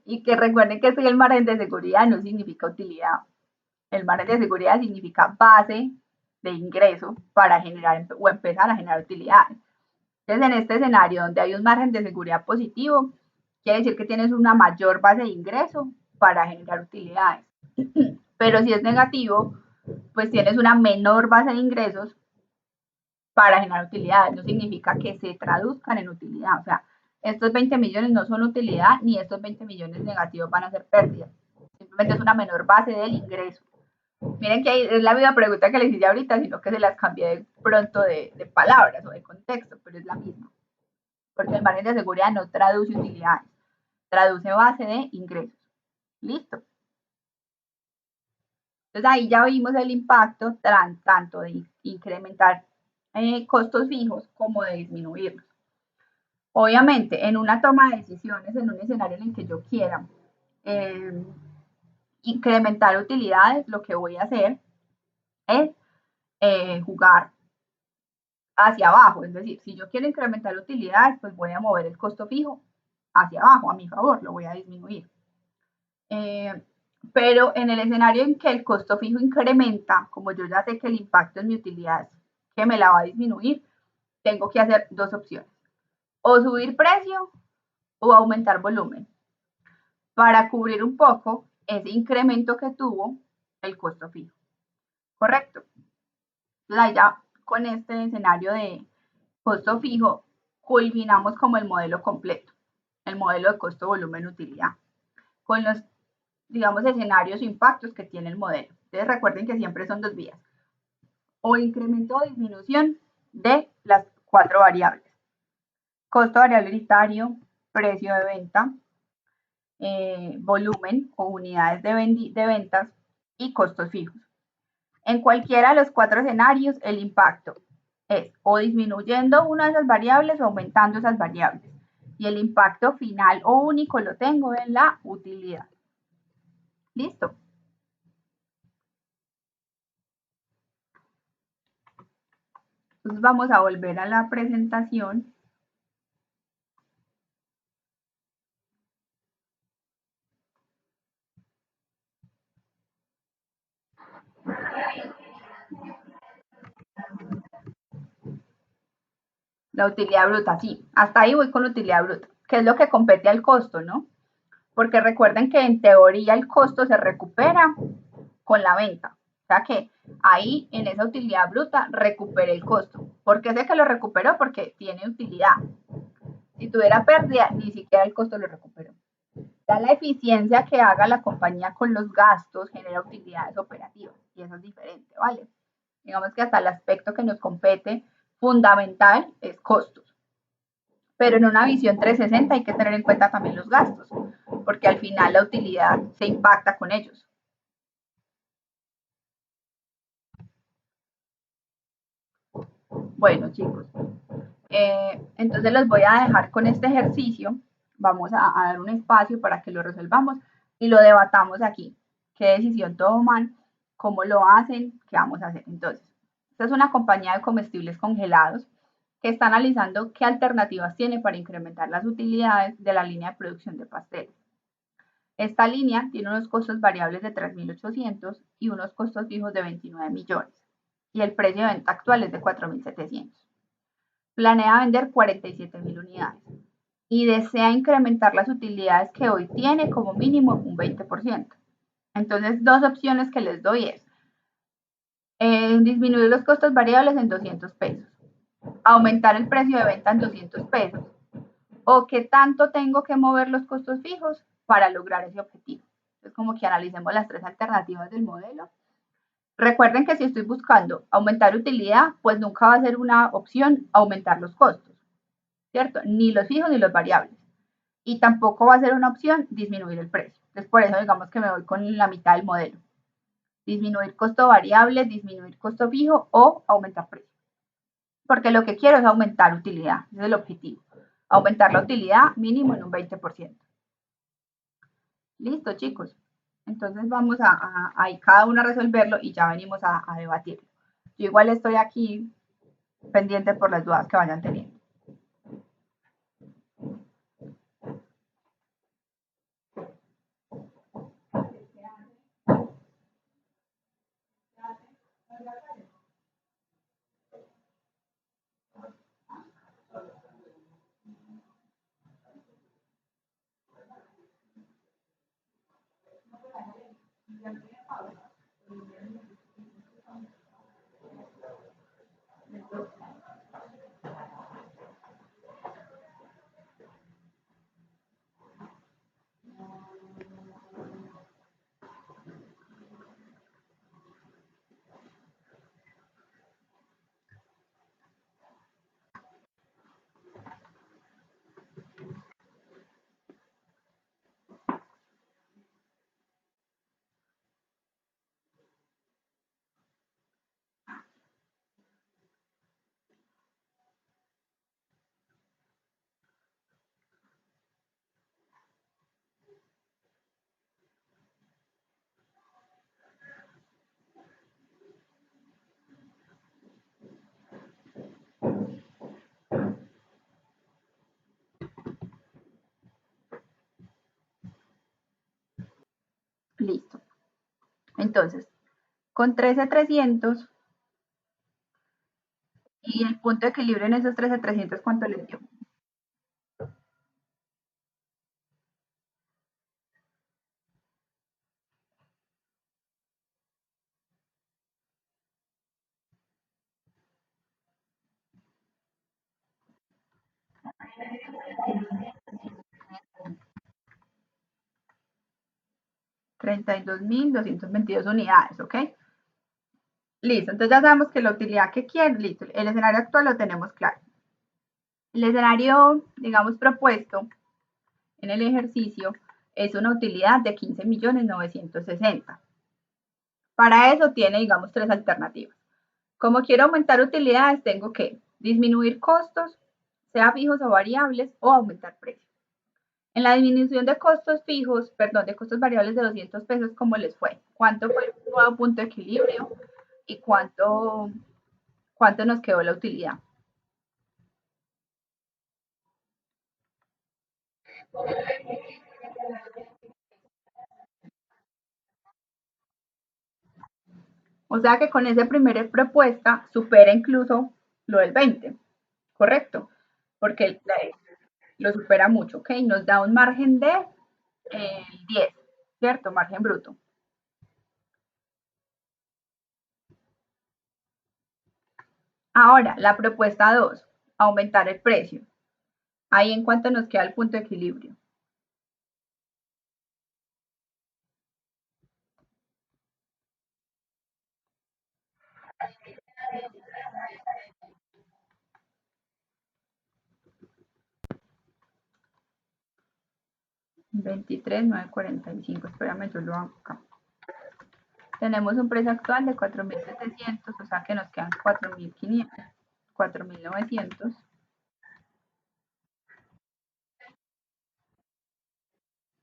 Y que recuerden que el margen de seguridad no significa utilidad. El margen de seguridad significa base de ingreso para generar o empezar a generar utilidades. Entonces, en este escenario donde hay un margen de seguridad positivo, quiere decir que tienes una mayor base de ingreso para generar utilidades. Pero si es negativo, pues tienes una menor base de ingresos para generar utilidades. No significa que se traduzcan en utilidad. O sea, estos 20 millones no son utilidad, ni estos 20 millones negativos van a ser pérdidas. Simplemente es una menor base del ingreso. Miren que es la misma pregunta que les hice ahorita, sino que se las cambié de pronto de palabras o de contexto, pero es la misma. Porque el margen de seguridad no traduce utilidades, traduce base de ingresos. Listo. Entonces ahí ya vimos el impacto tanto de incrementar costos fijos como de disminuirlos. Obviamente, en una toma de decisiones, en un escenario en el que yo quiera incrementar utilidades, lo que voy a hacer es jugar hacia abajo. Es decir, si yo quiero incrementar utilidades, pues voy a mover el costo fijo hacia abajo, a mi favor, lo voy a disminuir. Pero en el escenario en que el costo fijo incrementa, como yo ya sé que el impacto en mi utilidad que me la va a disminuir, tengo que hacer dos opciones. O subir precio o aumentar volumen para cubrir un poco ese incremento que tuvo el costo fijo. ¿Correcto? Entonces, ya con este escenario de costo fijo, culminamos como el modelo completo, el modelo de costo, volumen, utilidad, con los, digamos, escenarios o impactos que tiene el modelo. Entonces, recuerden que siempre son dos vías, o incremento o disminución de las cuatro variables. Costo variable unitario, precio de venta, volumen o unidades de ventas y costos fijos. En cualquiera de los cuatro escenarios, el impacto es o disminuyendo una de esas variables o aumentando esas variables. Y el impacto final o único lo tengo en la utilidad. ¿Listo? Entonces vamos a volver a la presentación. La utilidad bruta, sí. Hasta ahí voy con utilidad bruta, que es lo que compete al costo, ¿no? Porque recuerden que en teoría el costo se recupera con la venta. O sea que ahí en esa utilidad bruta recupere el costo. ¿Por qué sé que lo recuperó? Porque tiene utilidad. Si tuviera pérdida, ni siquiera el costo lo recuperó. Ya la eficiencia que haga la compañía con los gastos genera utilidades operativas y eso es diferente, ¿vale? Digamos que hasta el aspecto que nos compete fundamental es costos. Pero en una visión 360 hay que tener en cuenta también los gastos, porque al final la utilidad se impacta con ellos. Bueno, chicos, entonces los voy a dejar con este ejercicio. Vamos a dar un espacio para que lo resolvamos y lo debatamos aquí. ¿Qué decisión toman? ¿Cómo lo hacen? ¿Qué vamos a hacer? Entonces, esta es una compañía de comestibles congelados que está analizando qué alternativas tiene para incrementar las utilidades de la línea de producción de pasteles. Esta línea tiene unos costos variables de 3.800 y unos costos fijos de 29 millones y el precio de venta actual es de 4.700. Planea vender 47.000 unidades y desea incrementar las utilidades que hoy tiene como mínimo un 20%. Entonces, dos opciones que les doy es disminuir los costos variables en 200 pesos, aumentar el precio de venta en 200 pesos, o qué tanto tengo que mover los costos fijos para lograr ese objetivo. Es como que analicemos las tres alternativas del modelo. Recuerden que si estoy buscando aumentar utilidad, pues nunca va a ser una opción aumentar los costos, ¿cierto? Ni los fijos ni los variables. Y tampoco va a ser una opción disminuir el precio. Entonces, por eso digamos que me voy con la mitad del modelo. Disminuir costo variable, disminuir costo fijo o aumentar precio. Porque lo que quiero es aumentar utilidad, ese es el objetivo. Aumentar la utilidad mínimo en un 20%. Listo, chicos. Entonces vamos a cada uno a resolverlo y ya venimos a debatirlo. Yo igual estoy aquí pendiente por las dudas que vayan teniendo. Listo. Entonces, con 13,300 y el punto de equilibrio en esos 13,300, ¿cuánto les dio? 32,222 unidades, ¿ok? Listo, entonces ya sabemos que la utilidad que quiere, listo, el escenario actual lo tenemos claro. El escenario, digamos, propuesto en el ejercicio es una utilidad de 15,960,000. Para eso tiene, digamos, tres alternativas. Como quiero aumentar utilidades, tengo que disminuir costos, sea fijos o variables, o aumentar precios. En la disminución de costos fijos, perdón, de costos variables de 200 pesos, ¿cómo les fue? ¿Cuánto fue el nuevo punto de equilibrio? ¿Y cuánto nos quedó la utilidad? O sea que con esa primera propuesta supera incluso lo del 20, ¿correcto? Porque lo supera mucho, ¿ok? Nos da un margen de 10, ¿cierto? Margen bruto. Ahora, la propuesta 2, aumentar el precio. Ahí en cuanto nos queda el punto de equilibrio. 23,945. Espérame, yo lo hago acá. Tenemos un precio actual de 4,700, o sea que nos quedan 4,500, 4,900.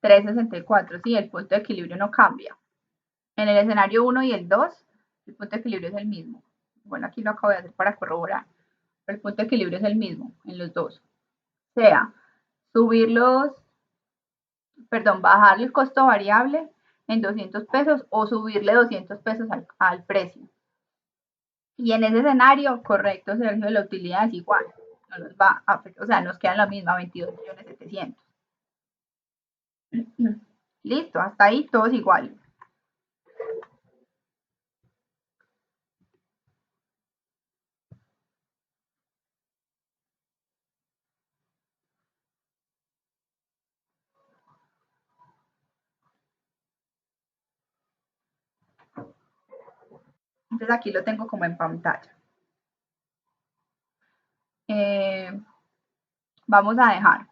3,64. Sí, el punto de equilibrio no cambia. En el escenario 1 y el 2, el punto de equilibrio es el mismo. Bueno, aquí lo acabo de hacer para corroborar. Pero el punto de equilibrio es el mismo en los dos. O sea, subirlos, perdón, bajar el costo variable en 200 pesos o subirle 200 pesos al precio. Y en ese escenario, correcto, Sergio, la utilidad es igual. No nos va a afectar, o sea, nos queda la misma, 22,700,000. Listo, hasta ahí todos iguales. Entonces aquí lo tengo como en pantalla. Eh, vamos a dejar.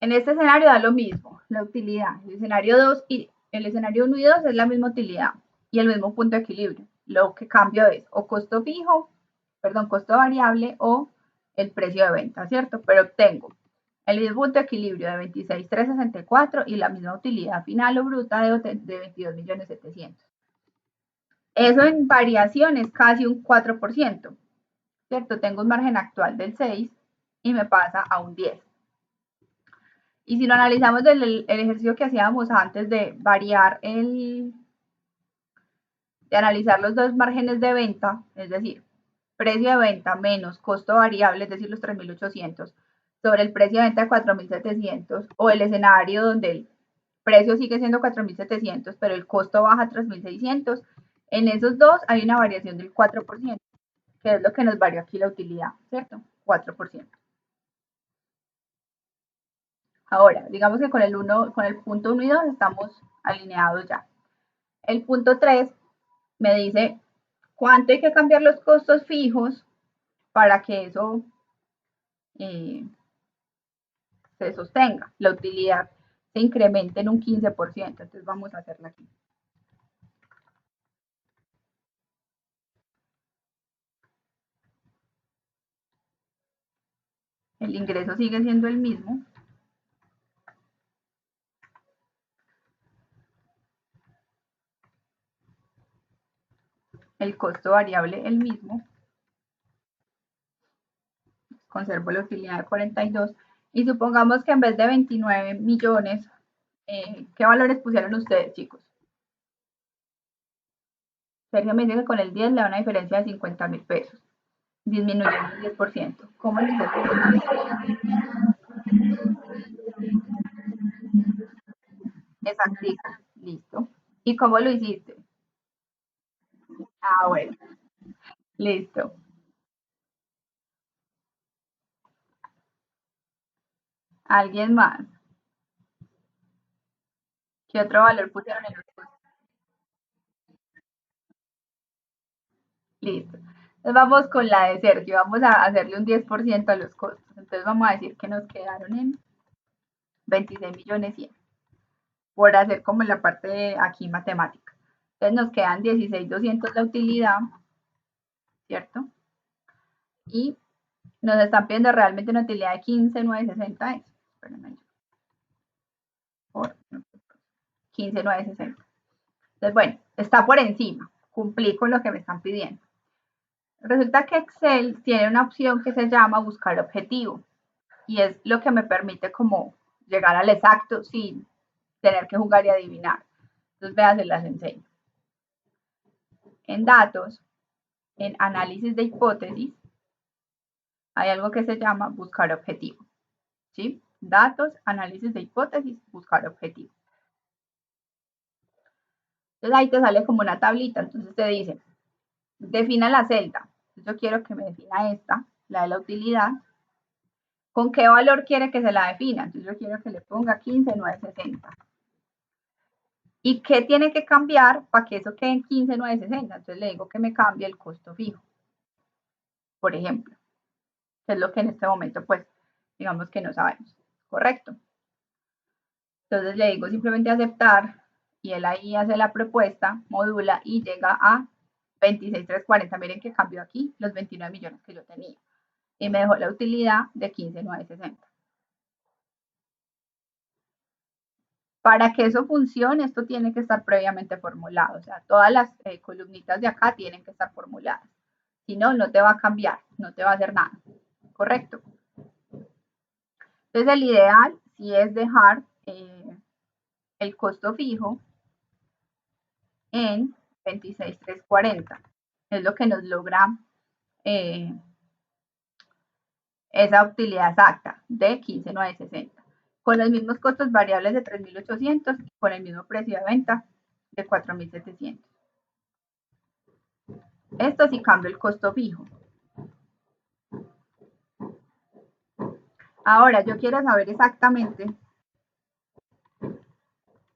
En este escenario da lo mismo, la utilidad. El escenario 2 y el escenario 1 y 2 es la misma utilidad y el mismo punto de equilibrio. Lo que cambio es o costo fijo, perdón, costo variable o el precio de venta, ¿cierto? Pero obtengo el mismo punto de equilibrio de 26,364 y la misma utilidad final o bruta de 22,700,000. Eso en variación es casi un 4%, ¿cierto? Tengo un margen actual del 6 y me pasa a un 10. Y si lo analizamos del el ejercicio que hacíamos antes de variar de analizar los dos márgenes de venta, es decir, precio de venta menos costo variable, es decir, los 3,800 sobre el precio de venta de 4,700 o el escenario donde el precio sigue siendo 4,700 pero el costo baja a 3,600, en esos dos hay una variación del 4%, que es lo que nos varió aquí la utilidad, ¿cierto? 4%. Ahora, digamos que con el punto 1 y 2 estamos alineados ya. El punto 3 me dice cuánto hay que cambiar los costos fijos para que eso eh, se sostenga, la utilidad se incremente en un 15%. Entonces vamos a hacerla aquí. El ingreso sigue siendo el mismo, el costo variable el mismo, conservo la utilidad de 42 y supongamos que en vez de 29 millones, ¿qué valores pusieron ustedes, chicos? Sergio me dice que con el 10 le da una diferencia de 50.000 pesos, disminuyendo el 10%. ¿Cómo lo hiciste? Exactico, listo. ¿Y cómo lo hiciste? Ah, bueno, listo. ¿Alguien más? ¿Qué otro valor pusieron en los costos? Listo. Entonces vamos con la de Sergio. Vamos a hacerle un 10% a los costos. Entonces vamos a decir que nos quedaron en 26 millones 100 por hacer como la parte aquí matemática. Entonces nos quedan 16.200 la utilidad, ¿cierto? Y nos están pidiendo realmente una utilidad de 15.960. Espérenme, por 15.960. Entonces, bueno, está por encima. Cumplí con lo que me están pidiendo. Resulta que Excel tiene una opción que se llama buscar objetivo y es lo que me permite como llegar al exacto sin tener que jugar y adivinar. Entonces, vean, se las enseño. En datos, en análisis de hipótesis, hay algo que se llama buscar objetivo. ¿Sí? Datos, análisis de hipótesis, buscar objetivo. Entonces ahí te sale como una tablita. Entonces te dice, defina la celda. Yo quiero que me defina esta, la de la utilidad. ¿Con qué valor quiere que se la defina? Entonces yo quiero que le ponga 15.960. ¿Y qué tiene que cambiar para que eso quede en 15.960? Entonces le digo que me cambie el costo fijo, por ejemplo, que es lo que en este momento, pues, digamos que no sabemos. Correcto. Entonces le digo simplemente aceptar y él ahí hace la propuesta, modula y llega a 26.340. Miren que cambió aquí los 29 millones que yo tenía. Y me dejó la utilidad de 15.960. Para que eso funcione, esto tiene que estar previamente formulado. O sea, todas las columnitas de acá tienen que estar formuladas. Si no, no te va a cambiar, no te va a hacer nada. ¿Correcto? Entonces, el ideal sí es dejar el costo fijo en 26.340. Es lo que nos logra eh, esa utilidad exacta de 15.960. Con los mismos costos variables de 3.800 y con el mismo precio de venta de 4.700. Esto sí cambia el costo fijo. Ahora yo quiero saber exactamente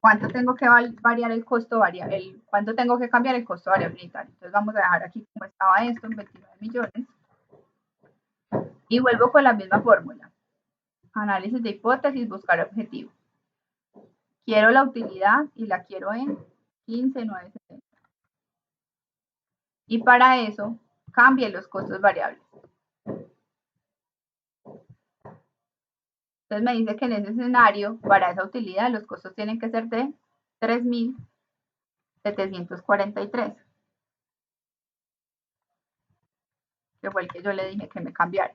cuánto tengo que variar el costo variable, cuánto tengo que cambiar el costo variable unitario. Entonces vamos a dejar aquí como estaba esto en 29 millones y vuelvo con la misma fórmula. Análisis de hipótesis, buscar objetivo. Quiero la utilidad y la quiero en 15.960. Y para eso cambie los costos variables. Entonces me dice que en ese escenario, para esa utilidad, los costos tienen que ser de 3.743, que fue el que yo le dije que me cambiara.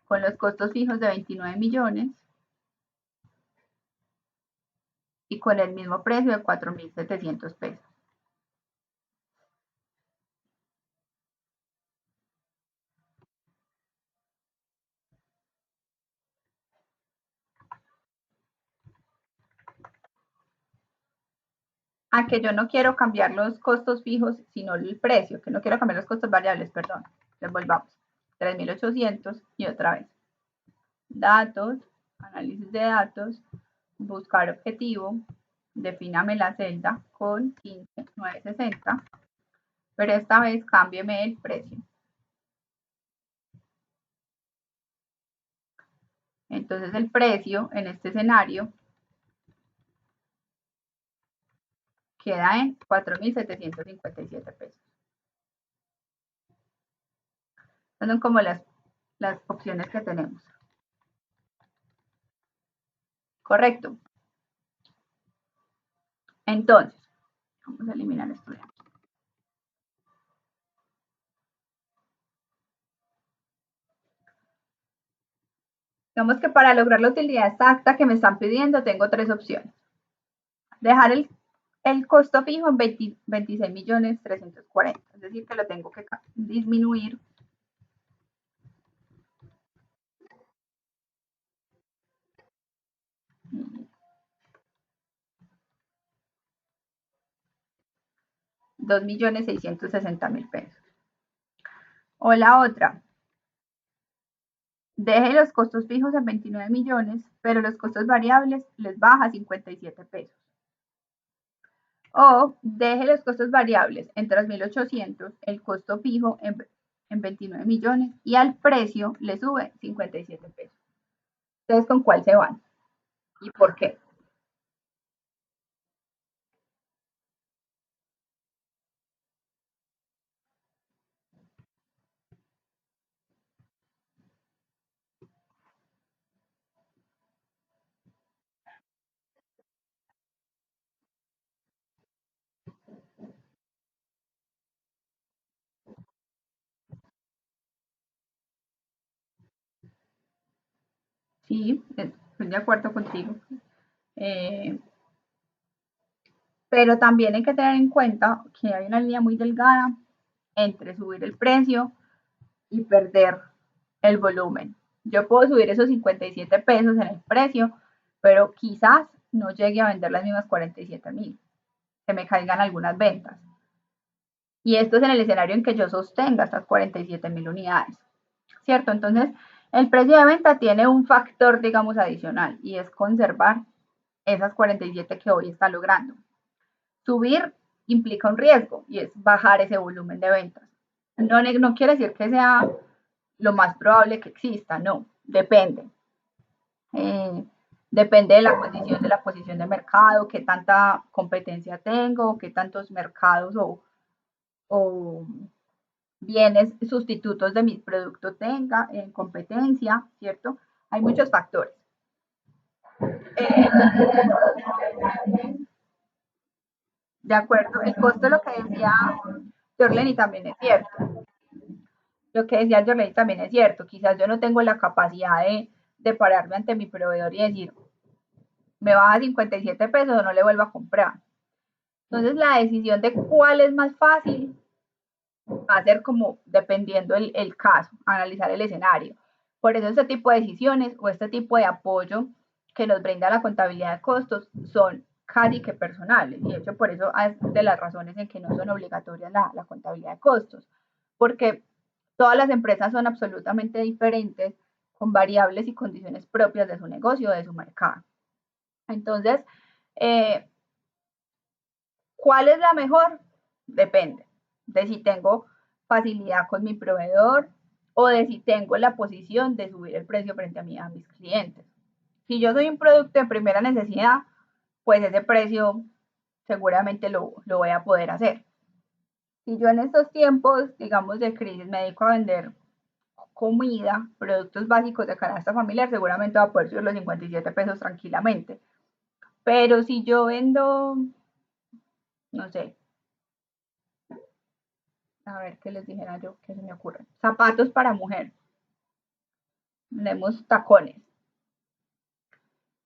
Con los costos fijos de 29 millones y con el mismo precio de 4.700 pesos. A que yo no quiero cambiar los costos fijos, sino el precio, que no quiero cambiar los costos variables, perdón. Entonces volvamos. 3.800 y otra vez. Datos, análisis de datos, buscar objetivo, defíname la celda con 15.960, pero esta vez cámbieme el precio. Entonces el precio en este escenario queda en 4.757 pesos. Estas son como las opciones que tenemos. Correcto. Entonces, vamos a eliminar esto de aquí. Digamos que para lograr la utilidad exacta que me están pidiendo tengo tres opciones. Dejar el costo fijo en 26.340.000, es decir, que lo tengo que disminuir $2.660.000. O la otra, deje los costos fijos en 29 millones, pero los costos variables les baja a 57 pesos. O deje los costos variables en 3.800, el costo fijo en 29 millones y al precio le sube 57 pesos. Entonces, ¿con cuál se van? ¿Y por qué? Sí, estoy de acuerdo contigo. Eh, pero también hay que tener en cuenta que hay una línea muy delgada entre subir el precio y perder el volumen. Yo puedo subir esos 57 pesos en el precio, pero quizás no llegue a vender las mismas 47.000, que me caigan algunas ventas. Y esto es en el escenario en que yo sostenga estas 47.000 unidades, ¿cierto? Entonces, el precio de venta tiene un factor, digamos, adicional y es conservar esas 47 que hoy está logrando. Subir implica un riesgo y es bajar ese volumen de ventas. No quiere decir que sea lo más probable que exista, no, depende. Depende de la posición de mercado, qué tanta competencia tengo, qué tantos mercados o bienes sustitutos de mi producto tenga en competencia, ¿cierto? Hay muchos factores. De acuerdo, el costo de lo que decía Jorleni también es cierto. Lo que decía Jorleni también es cierto. Quizás yo no tengo la capacidad de pararme ante mi proveedor y decir, me baja 57 pesos o no le vuelvo a comprar. Entonces la decisión de cuál es más fácil va a ser como dependiendo el caso, analizar el escenario. Por eso este tipo de decisiones o este tipo de apoyo que nos brinda la contabilidad de costos son casi que personales. Y de hecho por eso es de las razones en que no son obligatorias la contabilidad de costos. Porque todas las empresas son absolutamente diferentes con variables y condiciones propias de su negocio o de su mercado. Entonces, ¿cuál es la mejor? Depende de si tengo facilidad con mi proveedor o de si tengo la posición de subir el precio frente a mis clientes. Si yo soy un producto de primera necesidad, pues ese precio seguramente lo voy a poder hacer. Si yo en estos tiempos, digamos, de crisis me dedico a vender comida, productos básicos de canasta familiar, seguramente va a poder subir los 57 pesos tranquilamente. Pero si yo vendo, no sé, a ver qué les dijera yo, qué se me ocurre. Zapatos para mujer. Tenemos tacones.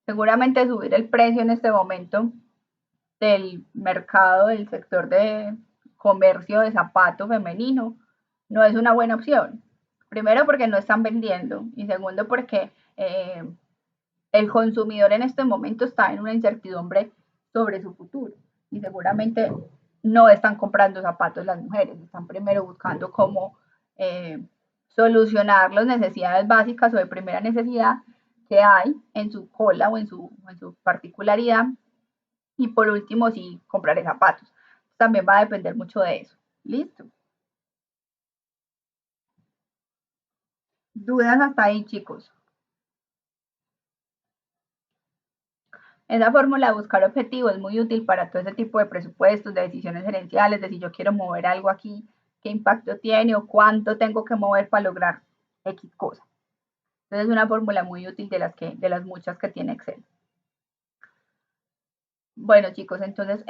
Seguramente subir el precio en este momento del mercado, del sector de comercio de zapato femenino, no es una buena opción. Primero porque no están vendiendo y segundo porque el consumidor en este momento está en una incertidumbre sobre su futuro y seguramente no están comprando zapatos las mujeres, están primero buscando cómo solucionar las necesidades básicas o de primera necesidad que hay en su cola o en su particularidad y por último sí compraré zapatos. También va a depender mucho de eso. Listo. Dudas hasta ahí, chicos. Esa fórmula de buscar objetivos es muy útil para todo ese tipo de presupuestos, de decisiones gerenciales, de si yo quiero mover algo aquí, qué impacto tiene o cuánto tengo que mover para lograr X cosa. Entonces es una fórmula muy útil de las muchas que tiene Excel. Bueno, chicos, entonces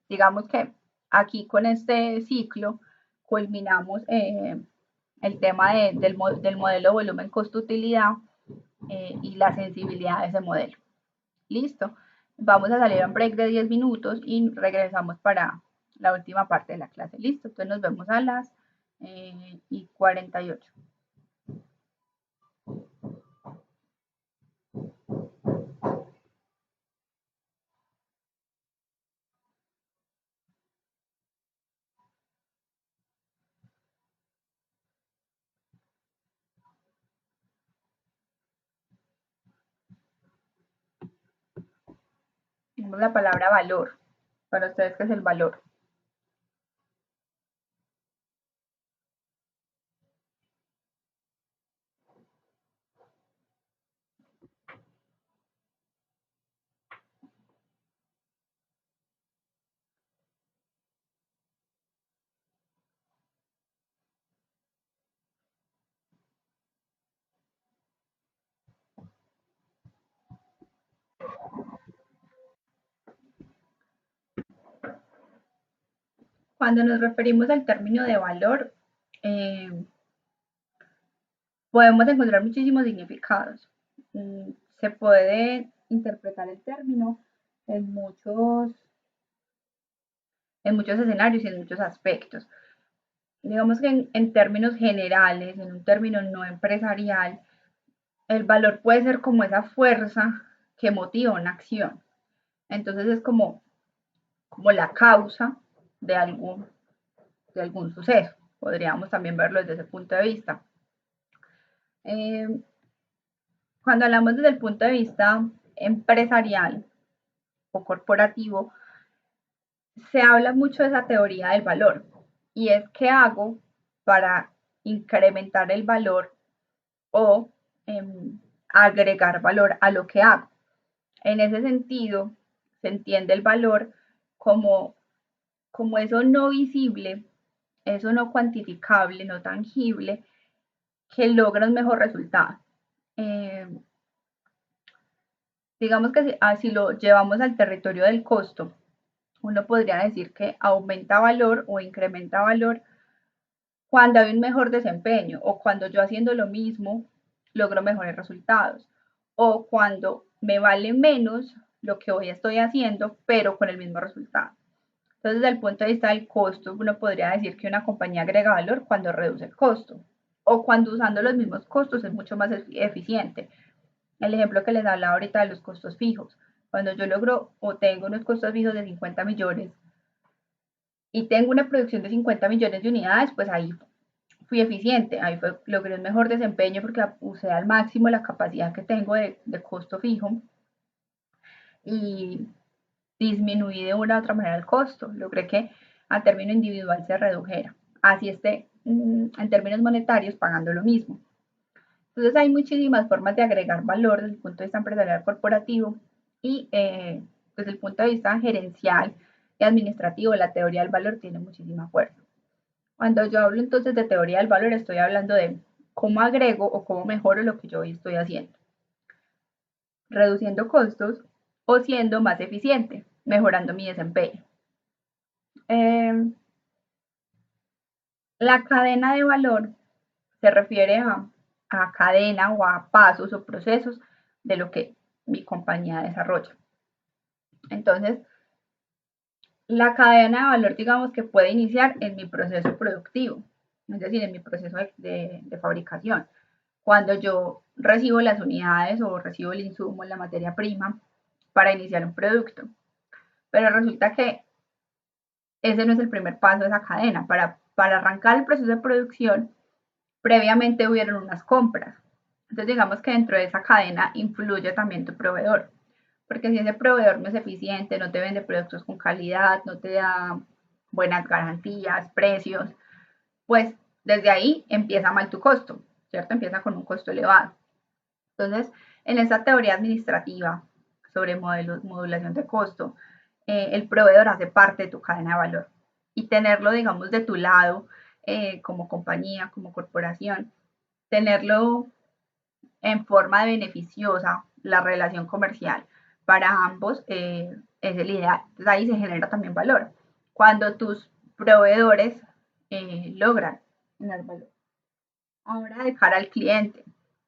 digamos que aquí con este ciclo culminamos el tema del modelo volumen costo utilidad y la sensibilidad de ese modelo. Listo. Vamos a salir a un break de 10 minutos y regresamos para la última parte de la clase. Listo. Entonces nos vemos a las y 48. Tenemos la palabra valor. Para ustedes, ¿qué es el valor? Cuando nos referimos al término de valor, eh, podemos encontrar muchísimos significados. Se puede interpretar el término en muchos escenarios y en muchos aspectos. Digamos que en términos generales, en un término no empresarial, el valor puede ser como esa fuerza que motiva una acción. Entonces es como la causa de algún suceso. Podríamos también verlo desde ese punto de vista. Cuando hablamos desde el punto de vista empresarial o corporativo, se habla mucho de esa teoría del valor y es qué hago para incrementar el valor o agregar valor a lo que hago. En ese sentido, se entiende el valor como, como eso no visible, eso no cuantificable, no tangible, que logra un mejor resultado. Eh, digamos que si lo llevamos al territorio del costo, uno podría decir que aumenta valor o incrementa valor cuando hay un mejor desempeño o cuando yo haciendo lo mismo logro mejores resultados o cuando me vale menos lo que hoy estoy haciendo pero con el mismo resultado. Entonces, desde el punto de vista del costo, uno podría decir que una compañía agrega valor cuando reduce el costo o cuando usando los mismos costos es mucho más eficiente. El ejemplo que les hablaba ahorita de los costos fijos. Cuando yo logro o tengo unos costos fijos de 50 millones y tengo una producción de 50 millones de unidades, pues ahí fui eficiente, ahí logré un mejor desempeño porque usé al máximo la capacidad que tengo de costo fijo y disminuí de una u otra manera el costo, logré que a término individual se redujera, así esté en términos monetarios pagando lo mismo. Entonces hay muchísimas formas de agregar valor desde el punto de vista empresarial corporativo y desde el punto de vista gerencial y administrativo la teoría del valor tiene muchísima fuerza. Cuando yo hablo entonces de teoría del valor, estoy hablando de cómo agrego o cómo mejoro lo que yo hoy estoy haciendo, reduciendo costos o siendo más eficiente, mejorando mi desempeño. La cadena de valor se refiere a cadena o a pasos o procesos de lo que mi compañía desarrolla. Entonces, la cadena de valor, digamos que puede iniciar en mi proceso productivo, es decir, en mi proceso de fabricación. Cuando yo recibo las unidades o recibo el insumo, la materia prima, para iniciar un producto. Pero resulta que ese no es el primer paso de esa cadena. Para arrancar el proceso de producción, previamente hubieron unas compras. Entonces, digamos que dentro de esa cadena influye también tu proveedor. Porque si ese proveedor no es eficiente, no te vende productos con calidad, no te da buenas garantías, precios, pues desde ahí empieza mal tu costo, ¿cierto? Empieza con un costo elevado. Entonces, en esta teoría administrativa sobre modulación de costo, el proveedor hace parte de tu cadena de valor y tenerlo, digamos, de tu lado como compañía, como corporación, tenerlo en forma de beneficiosa la relación comercial para ambos es el ideal. Entonces ahí se genera también valor. Cuando tus proveedores logran tener valor. Ahora de cara al cliente.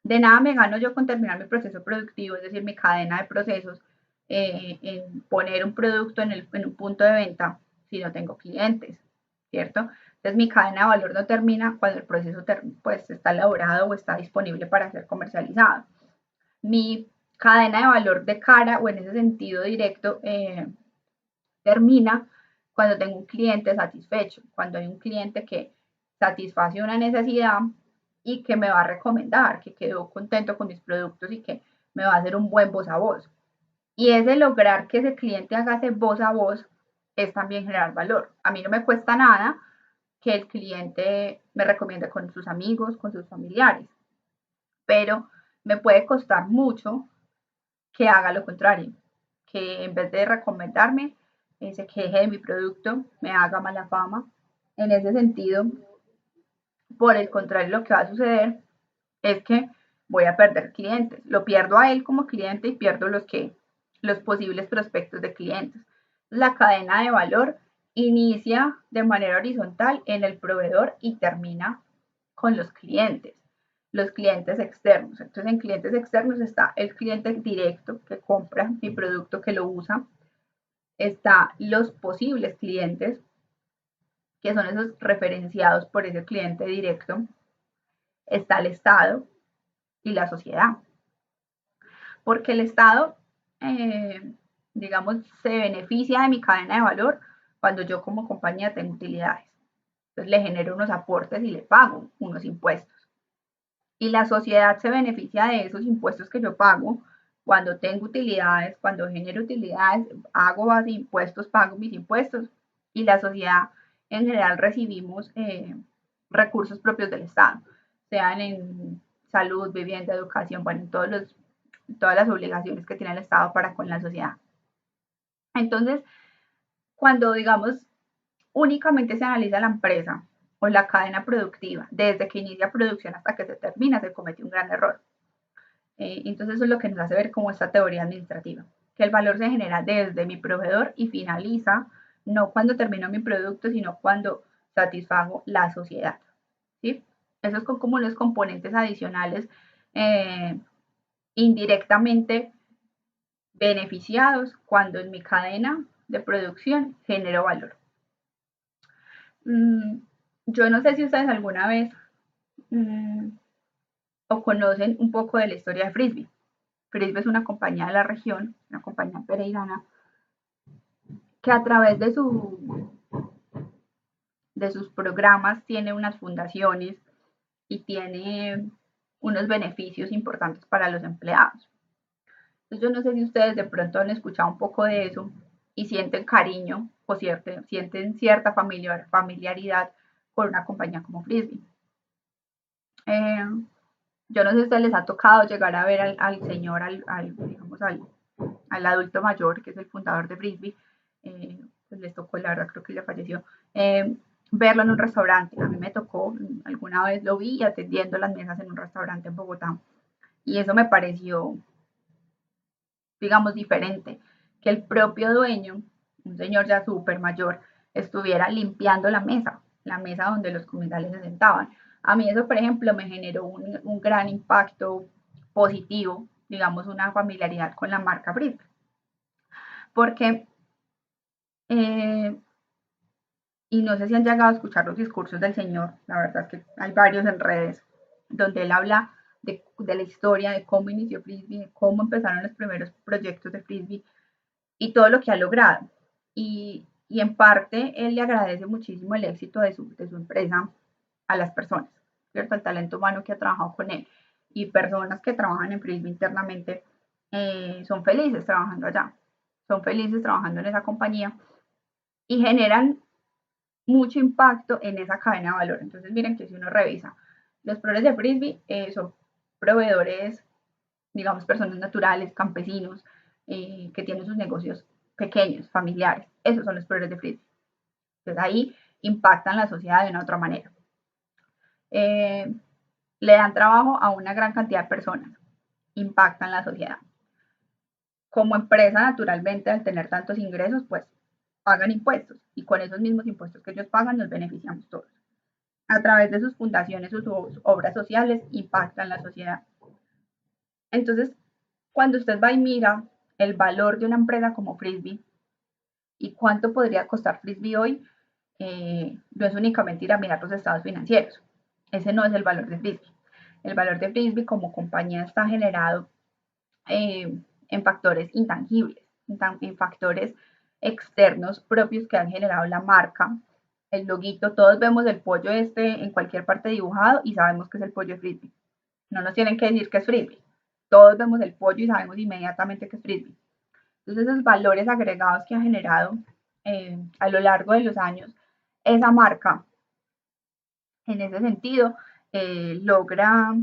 De nada me gano yo con terminar mi proceso productivo, es decir, mi cadena de procesos, en poner un producto en un punto de venta si no tengo clientes, ¿cierto? Entonces mi cadena de valor no termina cuando el proceso pues, está elaborado o está disponible para ser comercializado. Mi cadena de valor de cara o en ese sentido directo termina cuando tengo un cliente satisfecho, cuando hay un cliente que satisface una necesidad y que me va a recomendar, que quedó contento con mis productos y que me va a hacer un buen voz a voz. Y ese lograr que ese cliente haga ese voz a voz es también generar valor. A mí no me cuesta nada que el cliente me recomiende con sus amigos, con sus familiares, pero me puede costar mucho que haga lo contrario, que en vez de recomendarme, se queje de mi producto, me haga mala fama. En ese sentido, por el contrario, lo que va a suceder es que voy a perder clientes. Lo pierdo a él como cliente y pierdo los posibles prospectos de clientes. La cadena de valor inicia de manera horizontal en el proveedor y termina con los clientes externos. Entonces, en clientes externos está el cliente directo que compra mi producto, que lo usa. Está los posibles clientes, que son esos referenciados por ese cliente directo. Está el Estado y la sociedad. Porque el Estado, digamos, se beneficia de mi cadena de valor cuando yo como compañía tengo utilidades. Entonces le genero unos aportes y le pago unos impuestos. Y la sociedad se beneficia de esos impuestos que yo pago cuando tengo utilidades, cuando genero utilidades, hago base de impuestos, pago mis impuestos y la sociedad en general recibimos recursos propios del Estado, sean en salud, vivienda, educación, bueno, en todas las obligaciones que tiene el Estado para con la sociedad. Entonces, cuando digamos únicamente se analiza la empresa o la cadena productiva, desde que inicia producción hasta que se termina, se comete un gran error. Entonces eso es lo que nos hace ver como esta teoría administrativa, que el valor se genera desde mi proveedor y finaliza no cuando termino mi producto, sino cuando satisfago la sociedad. ¿Sí? Esos son como los componentes adicionales indirectamente beneficiados cuando en mi cadena de producción genero valor. Yo no sé si ustedes alguna vez o conocen un poco de la historia de Frisbee. Frisbee es una compañía de la región, una compañía pereirana, que a través de sus programas tiene unas fundaciones y tiene unos beneficios importantes para los empleados. Entonces yo no sé si ustedes de pronto han escuchado un poco de eso y sienten cariño o sienten cierta familiaridad con una compañía como Frisbee. Yo no sé si a ustedes les ha tocado llegar a ver al señor, digamos, al adulto mayor, que es el fundador de Frisbee, pues les tocó, la verdad creo que ya falleció, verlo en un restaurante. A mí me tocó, alguna vez lo vi atendiendo las mesas en un restaurante en Bogotá. Y eso me pareció, digamos, diferente, que el propio dueño, un señor ya súper mayor, estuviera limpiando la mesa donde los comensales se sentaban. A mí eso, por ejemplo, me generó un gran impacto positivo, digamos, una familiaridad con la marca Brit. Porque, y no sé si han llegado a escuchar los discursos del señor, la verdad es que hay varios en redes, donde él habla de la historia, de cómo inició Frisbee, de cómo empezaron los primeros proyectos de Frisbee y todo lo que ha logrado. Y en parte él le agradece muchísimo el éxito de su empresa a las personas, ¿cierto? El talento humano que ha trabajado con él y personas que trabajan en Frisbee internamente son felices trabajando allá, son felices trabajando en esa compañía y generan mucho impacto en esa cadena de valor. Entonces miren que si uno revisa, los proveedores de Frisbee son proveedores, digamos, personas naturales, campesinos, que tienen sus negocios pequeños, familiares. Esos son los proveedores de Frisbee. Entonces ahí impactan la sociedad de una otra manera. Le dan trabajo a una gran cantidad de personas, impactan la sociedad. Como empresa, naturalmente, al tener tantos ingresos, pues pagan impuestos y con esos mismos impuestos que ellos pagan nos beneficiamos todos. A través de sus fundaciones, sus obras sociales, impactan la sociedad. Entonces, cuando usted va y mira el valor de una empresa como Frisbee y cuánto podría costar Frisbee hoy, no es únicamente ir a mirar los estados financieros. Ese no es el valor de Frisbee. El valor de Frisbee como compañía está generado en factores intangibles, en factores externos propios que han generado la marca, el loguito. Todos vemos el pollo este en cualquier parte dibujado y sabemos que es el pollo de Frisbee. No nos tienen que decir que es Frisbee. Todos vemos el pollo y sabemos inmediatamente que es Frisbee. Entonces, esos valores agregados que ha generado a lo largo de los años esa marca, en ese sentido, logra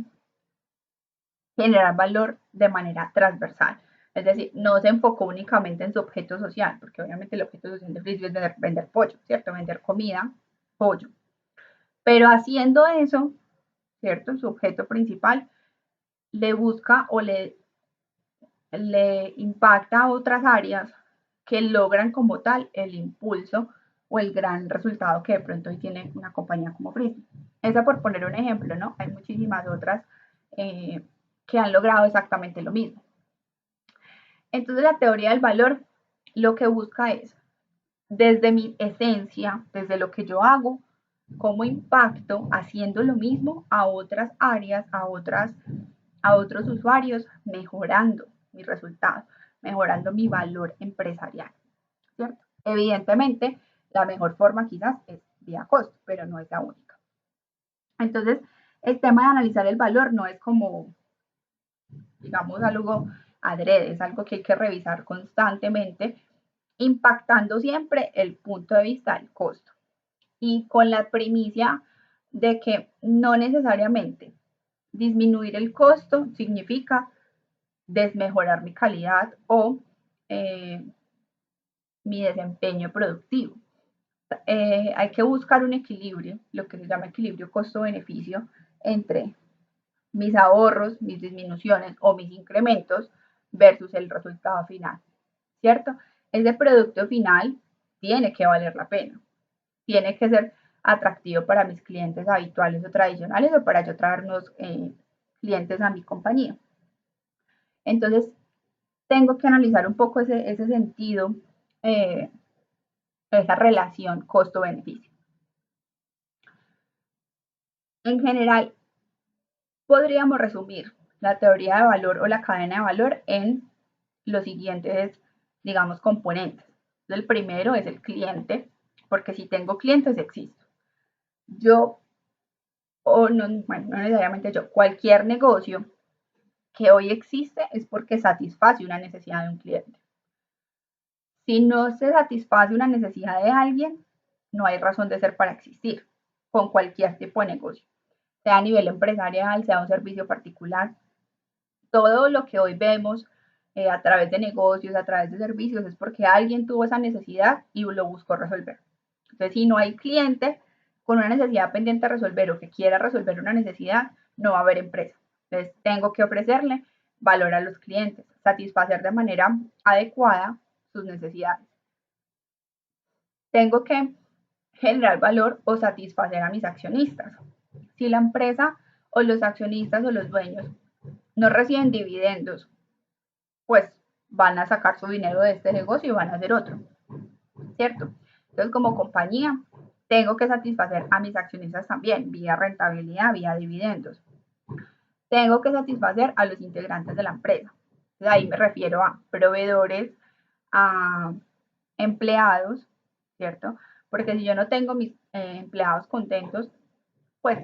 generar valor de manera transversal. Es decir, no se enfocó únicamente en su objeto social, porque obviamente el objeto social de Frisbee es vender pollo, ¿cierto? Vender comida, pollo. Pero haciendo eso, ¿cierto? Su objeto principal le busca o le impacta a otras áreas que logran como tal el impulso o el gran resultado que de pronto hoy tiene una compañía como Frisbee. Esa por poner un ejemplo, ¿no? Hay muchísimas otras que han logrado exactamente lo mismo. Entonces la teoría del valor lo que busca es, desde mi esencia, desde lo que yo hago, cómo impacto haciendo lo mismo a otras áreas, a otros usuarios, mejorando mi resultado, mejorando mi valor empresarial, ¿cierto? Evidentemente, la mejor forma quizás es vía costo, pero no es la única. Entonces, el tema de analizar el valor no es como, digamos, algo adrede, es algo que hay que revisar constantemente, impactando siempre el punto de vista del costo. Y con la primicia de que no necesariamente disminuir el costo significa desmejorar mi calidad o mi desempeño productivo. Hay que buscar un equilibrio, lo que se llama equilibrio costo-beneficio, entre mis ahorros, mis disminuciones o mis incrementos versus el resultado final, ¿cierto? Ese producto final tiene que valer la pena, tiene que ser atractivo para mis clientes habituales o tradicionales o para yo traer nuevos clientes a mi compañía. Entonces, tengo que analizar un poco ese sentido, eh, esa relación costo-beneficio. En general, podríamos resumir la teoría de valor o la cadena de valor en los siguientes, digamos, componentes. El primero es el cliente, porque si tengo clientes existo. Yo, o no, bueno, no necesariamente yo, cualquier negocio que hoy existe es porque satisface una necesidad de un cliente. Si no se satisface una necesidad de alguien, no hay razón de ser para existir con cualquier tipo de negocio, sea a nivel empresarial, sea un servicio particular. Todo lo que hoy vemos a través de negocios, a través de servicios, es porque alguien tuvo esa necesidad y lo buscó resolver. Entonces, si no hay cliente con una necesidad pendiente a resolver o que quiera resolver una necesidad, no va a haber empresa. Entonces, tengo que ofrecerle valor a los clientes, satisfacer de manera adecuada sus necesidades. Tengo que generar valor o satisfacer a mis accionistas. Si la empresa o los accionistas o los dueños no reciben dividendos, pues van a sacar su dinero de este negocio y van a hacer otro, ¿cierto? Entonces, como compañía, tengo que satisfacer a mis accionistas también, vía rentabilidad, vía dividendos. Tengo que satisfacer a los integrantes de la empresa. De ahí me refiero a proveedores, a empleados, ¿cierto? Porque si yo no tengo mis empleados contentos, pues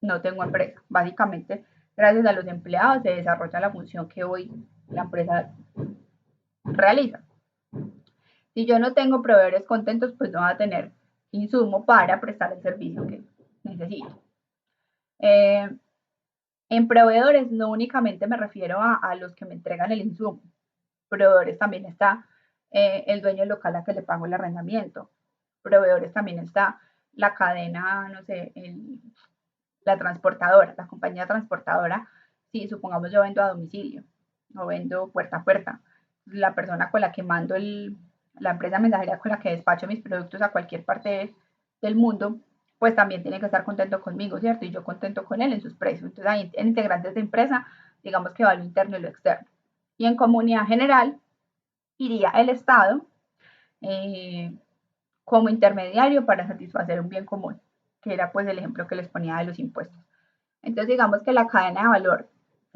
no tengo empresa. Básicamente, gracias a los empleados se desarrolla la función que hoy la empresa realiza. Si yo no tengo proveedores contentos, pues no va a tener insumo para prestar el servicio que necesito. En proveedores no únicamente me refiero a los que me entregan el insumo. Proveedores también está el dueño del local a que le pago el arrendamiento. Proveedores también está la cadena, no sé, la transportadora, la compañía transportadora. Si supongamos yo vendo a domicilio o vendo puerta a puerta, la persona con la que mando la empresa mensajera con la que despacho mis productos a cualquier parte del mundo, pues también tiene que estar contento conmigo, ¿cierto? Y yo contento con él en sus precios. Entonces hay integrantes de empresa digamos que va lo interno y lo externo. Y en comunidad general iría el Estado como intermediario para satisfacer un bien común, que era pues el ejemplo que les ponía de los impuestos. Entonces digamos que la cadena de valor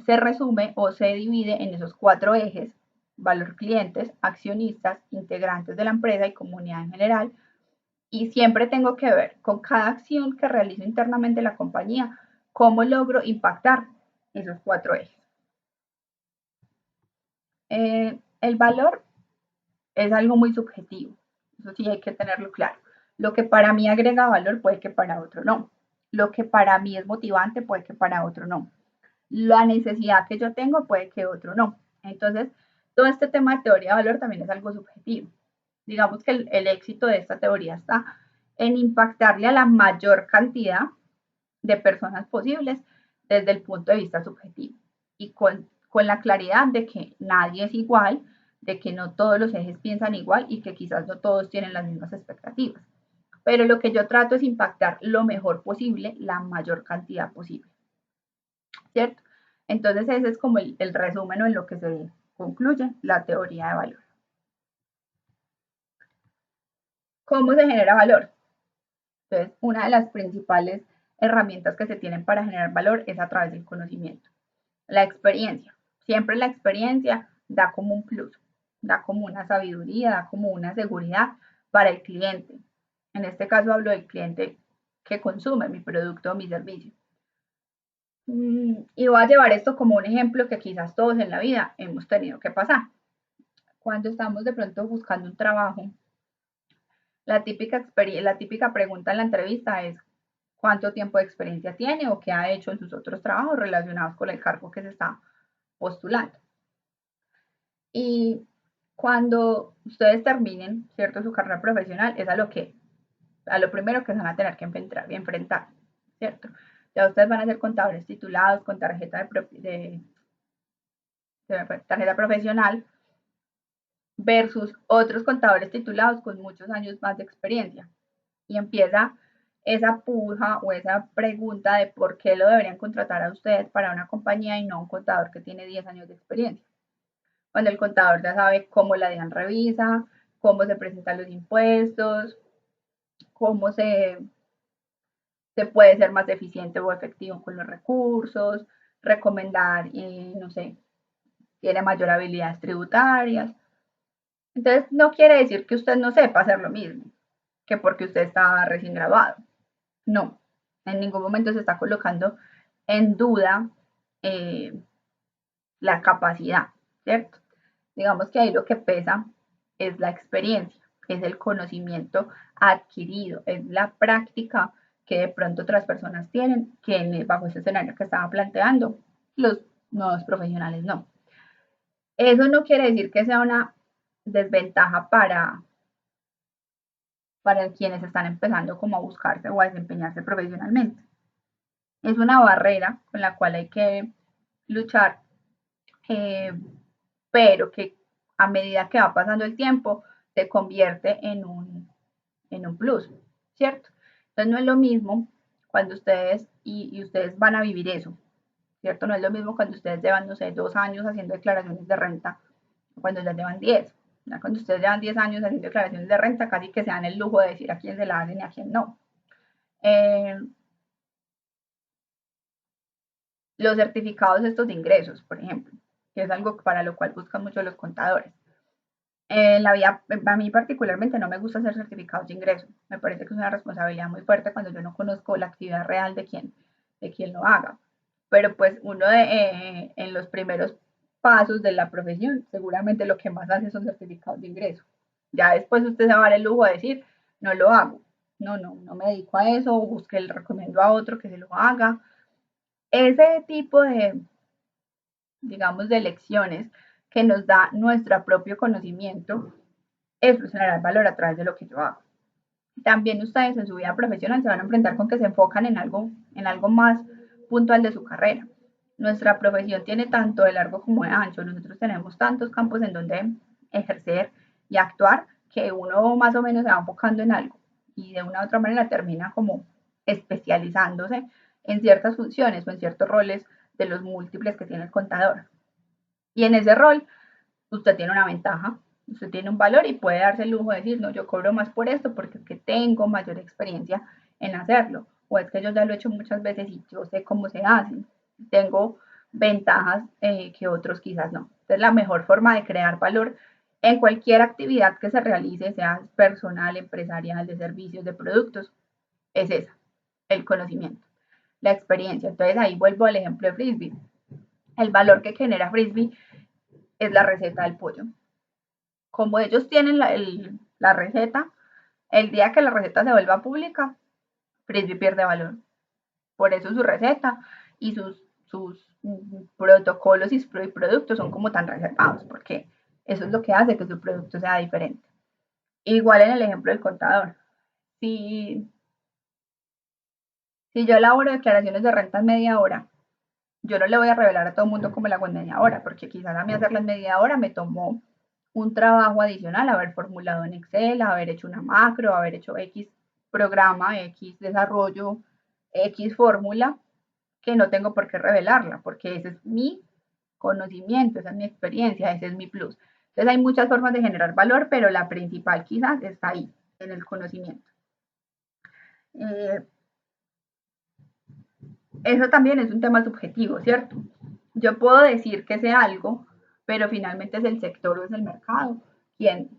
se resume o se divide en esos 4 ejes: valor clientes, accionistas, integrantes de la empresa y comunidad en general. Y siempre tengo que ver con cada acción que realizo internamente en la compañía, cómo logro impactar esos 4 ejes. El valor es algo muy subjetivo, eso sí hay que tenerlo claro. Lo que para mí agrega valor puede que para otro no. Lo que para mí es motivante puede que para otro no. La necesidad que yo tengo puede que otro no. Entonces, todo este tema de teoría de valor también es algo subjetivo. Digamos que el éxito de esta teoría está en impactarle a la mayor cantidad de personas posibles desde el punto de vista subjetivo y con la claridad de que nadie es igual, de que no todos los ejes piensan igual y que quizás no todos tienen las mismas expectativas. Pero lo que yo trato es impactar lo mejor posible, la mayor cantidad posible, ¿cierto? Entonces ese es como el resumen o en lo que se concluye la teoría de valor. ¿Cómo se genera valor? Entonces, una de las principales herramientas que se tienen para generar valor es a través del conocimiento. La experiencia. Siempre la experiencia da como un plus, da como una sabiduría, da como una seguridad para el cliente. En este caso hablo del cliente que consume mi producto o mi servicio. Y voy a llevar esto como un ejemplo que quizás todos en la vida hemos tenido que pasar. Cuando estamos de pronto buscando un trabajo, la típica pregunta en la entrevista es: ¿cuánto tiempo de experiencia tiene o qué ha hecho en sus otros trabajos relacionados con el cargo que se está postulando? Y cuando ustedes terminen, ¿cierto?, su carrera profesional, es a lo primero que se van a tener que enfrentar, ¿cierto? Ya ustedes van a ser contadores titulados con tarjeta tarjeta profesional versus otros contadores titulados con muchos años más de experiencia. Y empieza esa puja o esa pregunta de por qué lo deberían contratar a ustedes para una compañía y no a un contador que tiene 10 años de experiencia. Cuando el contador ya sabe cómo la DIAN revisa, cómo se presentan los impuestos, cómo se puede ser más eficiente o efectivo con los recursos, recomendar, no sé, tiene mayor habilidades tributarias. Entonces, no quiere decir que usted no sepa hacer lo mismo que porque usted está recién graduado. No, en ningún momento se está colocando en duda la capacidad, ¿cierto? Digamos que ahí lo que pesa es la experiencia, es el conocimiento adquirido, es la práctica que de pronto otras personas tienen, que bajo ese escenario que estaba planteando, los nuevos profesionales no. Eso no quiere decir que sea una desventaja para quienes están empezando como a buscarse o a desempeñarse profesionalmente. Es una barrera con la cual hay que luchar, pero que a medida que va pasando el tiempo se convierte en un plus, ¿cierto? Entonces no es lo mismo cuando ustedes, y ustedes van a vivir eso, ¿cierto? No es lo mismo cuando ustedes llevan, no sé, 2 años haciendo declaraciones de renta, cuando ya llevan 10. Ya cuando ustedes llevan 10 años haciendo declaraciones de renta, casi que se dan el lujo de decir a quién se la hacen y a quién no. Los certificados estos de ingresos, por ejemplo, que es algo para lo cual buscan mucho los contadores. La vida, a mí particularmente no me gusta hacer certificados de ingreso. Me parece que es una responsabilidad muy fuerte cuando yo no conozco la actividad real de quien lo haga. Pero pues uno en los primeros pasos de la profesión, seguramente lo que más hace son certificados de ingreso. Ya después usted se va a dar el lujo de decir, no lo hago. No me dedico a eso, o busque, le recomiendo a otro que se lo haga. Ese tipo de, digamos, de lecciones que nos da nuestro propio conocimiento, eso es generar valor a través de lo que yo hago. También ustedes en su vida profesional se van a enfrentar con que se enfocan en algo más puntual de su carrera. Nuestra profesión tiene tanto de largo como de ancho. Nosotros tenemos tantos campos en donde ejercer y actuar que uno más o menos se va enfocando en algo y de una u otra manera termina como especializándose en ciertas funciones o en ciertos roles de los múltiples que tiene el contador. Y en ese rol, usted tiene una ventaja, usted tiene un valor y puede darse el lujo de decir, no, yo cobro más por esto porque es que tengo mayor experiencia en hacerlo, o es que yo ya lo he hecho muchas veces y yo sé cómo se hace, tengo ventajas que otros quizás no. Entonces, la mejor forma de crear valor en cualquier actividad que se realice, sea personal, empresarial, de servicios, de productos, es esa, el conocimiento, la experiencia. Entonces, ahí vuelvo al ejemplo de Frisbee. El valor que genera Frisbee es la receta del pollo. Como ellos tienen la receta, el día que la receta se vuelva pública, Frisbee pierde valor. Por eso su receta y sus protocolos y productos son como tan reservados, porque eso es lo que hace que su producto sea diferente. Igual en el ejemplo del contador. Si, si yo elaboro declaraciones de renta en media hora, yo no le voy a revelar a todo el mundo cómo la hago en media hora, porque quizás a mí hacerla en media hora me tomó un trabajo adicional, haber formulado en Excel, haber hecho una macro, haber hecho X programa, X desarrollo, X fórmula, que no tengo por qué revelarla, porque ese es mi conocimiento, esa es mi experiencia, ese es mi plus. Entonces hay muchas formas de generar valor, pero la principal quizás está ahí, en el conocimiento. Eso también es un tema subjetivo, ¿cierto? Yo puedo decir que sé algo, pero finalmente es el sector o es el mercado quien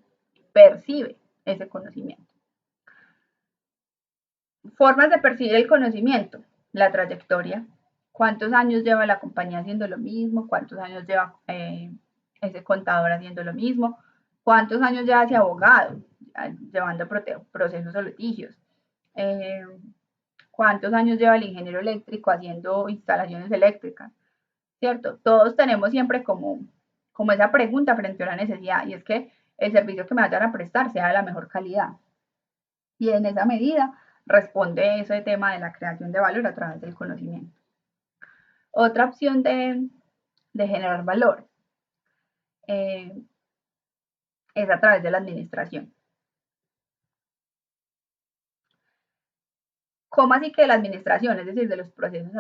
percibe ese conocimiento. Formas de percibir el conocimiento, la trayectoria, cuántos años lleva la compañía haciendo lo mismo, cuántos años lleva ese contador haciendo lo mismo, cuántos años lleva ese abogado llevando procesos o litigios, cuántos años lleva el ingeniero eléctrico haciendo instalaciones eléctricas, ¿cierto? Todos tenemos siempre como esa pregunta frente a la necesidad, y es que el servicio que me vayan a prestar sea de la mejor calidad. Y en esa medida responde ese tema de la creación de valor a través del conocimiento. Otra opción de generar valor es a través de la administración. ¿Cómo así que de la administración? Es decir, de los procesos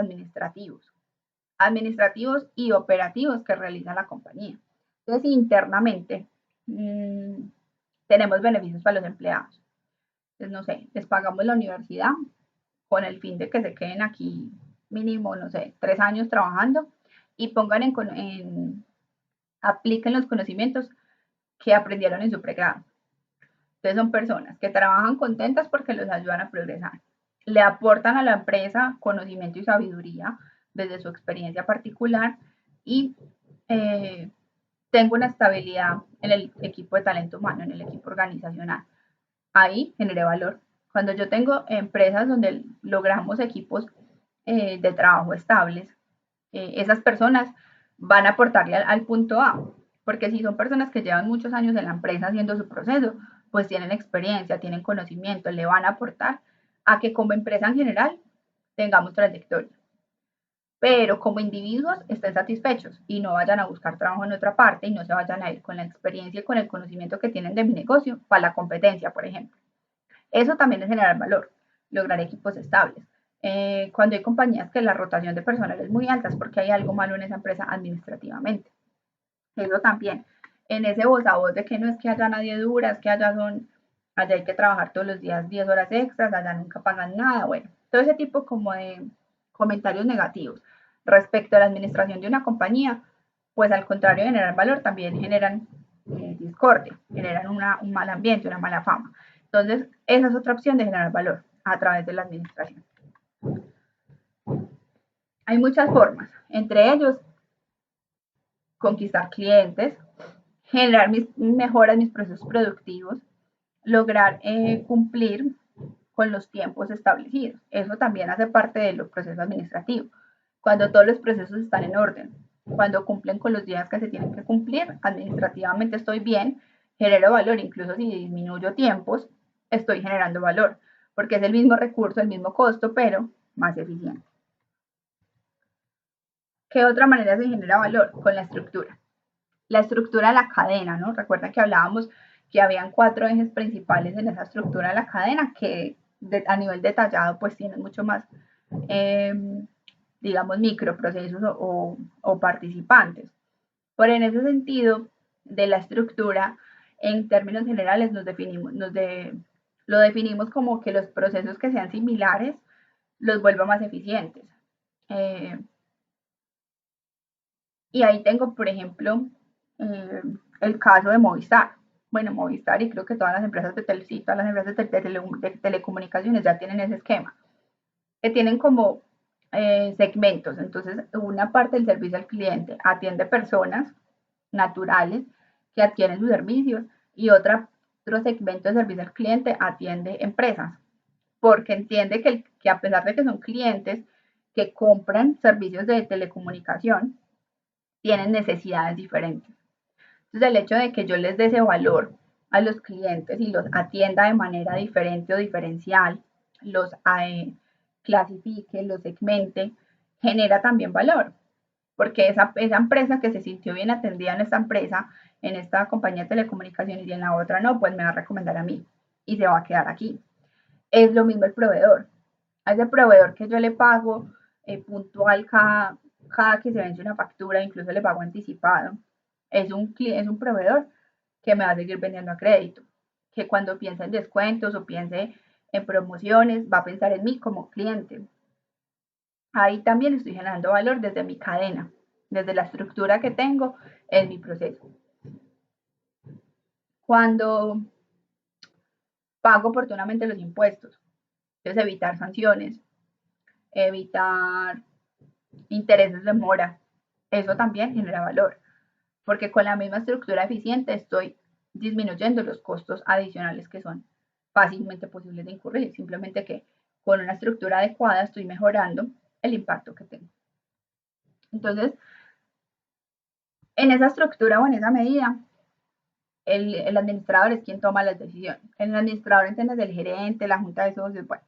administrativos y operativos que realiza la compañía. Entonces, internamente tenemos beneficios para los empleados. Entonces, no sé, les pagamos la universidad con el fin de que se queden aquí mínimo, no sé, 3 años trabajando y pongan apliquen los conocimientos que aprendieron en su pregrado. Entonces son personas que trabajan contentas porque los ayudan a progresar. Le aportan a la empresa conocimiento y sabiduría desde su experiencia particular y tengo una estabilidad en el equipo de talento humano, en el equipo organizacional. Ahí generé valor. Cuando yo tengo empresas donde logramos equipos de trabajo estables, esas personas van a aportarle al punto A, porque si son personas que llevan muchos años en la empresa haciendo su proceso, pues tienen experiencia, tienen conocimiento, le van a aportar a que como empresa en general tengamos trayectoria. Pero como individuos estén satisfechos y no vayan a buscar trabajo en otra parte y no se vayan a ir con la experiencia y con el conocimiento que tienen de mi negocio para la competencia, por ejemplo. Eso también es generar valor, lograr equipos estables. Cuando hay compañías que la rotación de personal es muy alta es porque hay algo malo en esa empresa administrativamente. Eso también. En ese voz a voz de que no es que haya nadie dura, es que allá hay que trabajar todos los días 10 horas extras, allá nunca pagan nada, bueno, todo ese tipo como de comentarios negativos respecto a la administración de una compañía, pues al contrario de generar valor, también generan discordia, generan un mal ambiente, una mala fama. Entonces, esa es otra opción de generar valor a través de la administración. Hay muchas formas, entre ellos, conquistar clientes, generar mejoras en mis procesos productivos, lograr cumplir con los tiempos establecidos. Eso también hace parte de los procesos administrativos. Cuando todos los procesos están en orden, cuando cumplen con los días que se tienen que cumplir, administrativamente estoy bien, genero valor, incluso si disminuyo tiempos, estoy generando valor, porque es el mismo recurso, el mismo costo, pero más eficiente. ¿Qué otra manera se genera valor? Con la estructura. La estructura de la cadena, ¿no? Recuerda que hablábamos que habían 4 ejes principales en esa estructura de la cadena que a nivel detallado pues tienen mucho más digamos, microprocesos o participantes. Por en ese sentido, de la estructura, en términos generales, lo definimos como que los procesos que sean similares los vuelva más eficientes. Eh, y ahí tengo, por ejemplo, el caso de Movistar. Bueno, Movistar y creo que todas las empresas todas las empresas de telecomunicaciones ya tienen ese esquema, que tienen como segmentos. Entonces, una parte del servicio al cliente atiende personas naturales que adquieren sus servicios y otro segmento de servicio al cliente atiende empresas, porque entiende que a pesar de que son clientes que compran servicios de telecomunicación, tienen necesidades diferentes. Entonces, el hecho de que yo les dé ese valor a los clientes y los atienda de manera diferente o diferencial, los clasifique, los segmente, genera también valor, porque esa empresa que se sintió bien atendida en esta empresa, en esta compañía de telecomunicaciones y en la otra no, pues me va a recomendar a mí y se va a quedar aquí. Es lo mismo el proveedor. A ese proveedor que yo le pago puntual cada que se vence una factura, incluso le pago anticipado, es un proveedor que me va a seguir vendiendo a crédito, que cuando piense en descuentos o piense en promociones, va a pensar en mí como cliente. Ahí también estoy generando valor desde mi cadena, desde la estructura que tengo en mi proceso. Cuando pago oportunamente los impuestos, entonces evitar sanciones, evitar intereses de mora, eso también genera valor, porque con la misma estructura eficiente estoy disminuyendo los costos adicionales que son fácilmente posibles de incurrir, simplemente que con una estructura adecuada estoy mejorando el impacto que tengo. Entonces, en esa estructura o en esa medida, el administrador es quien toma las decisiones. El administrador entiende el gerente, la junta de socios, bueno.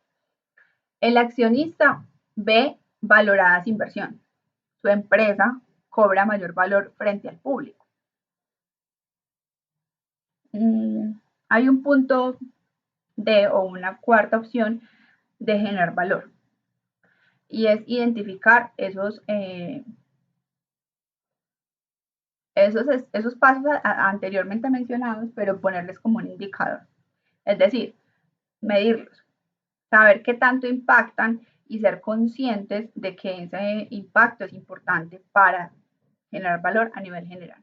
El accionista ve valoradas inversión. Su empresa cobra mayor valor frente al público. Hay un punto o una cuarta opción de generar valor y es identificar esos pasos anteriormente mencionados, pero ponerles como un indicador. Es decir, medirlos, saber qué tanto impactan y ser conscientes de que ese impacto es importante para generar valor a nivel general.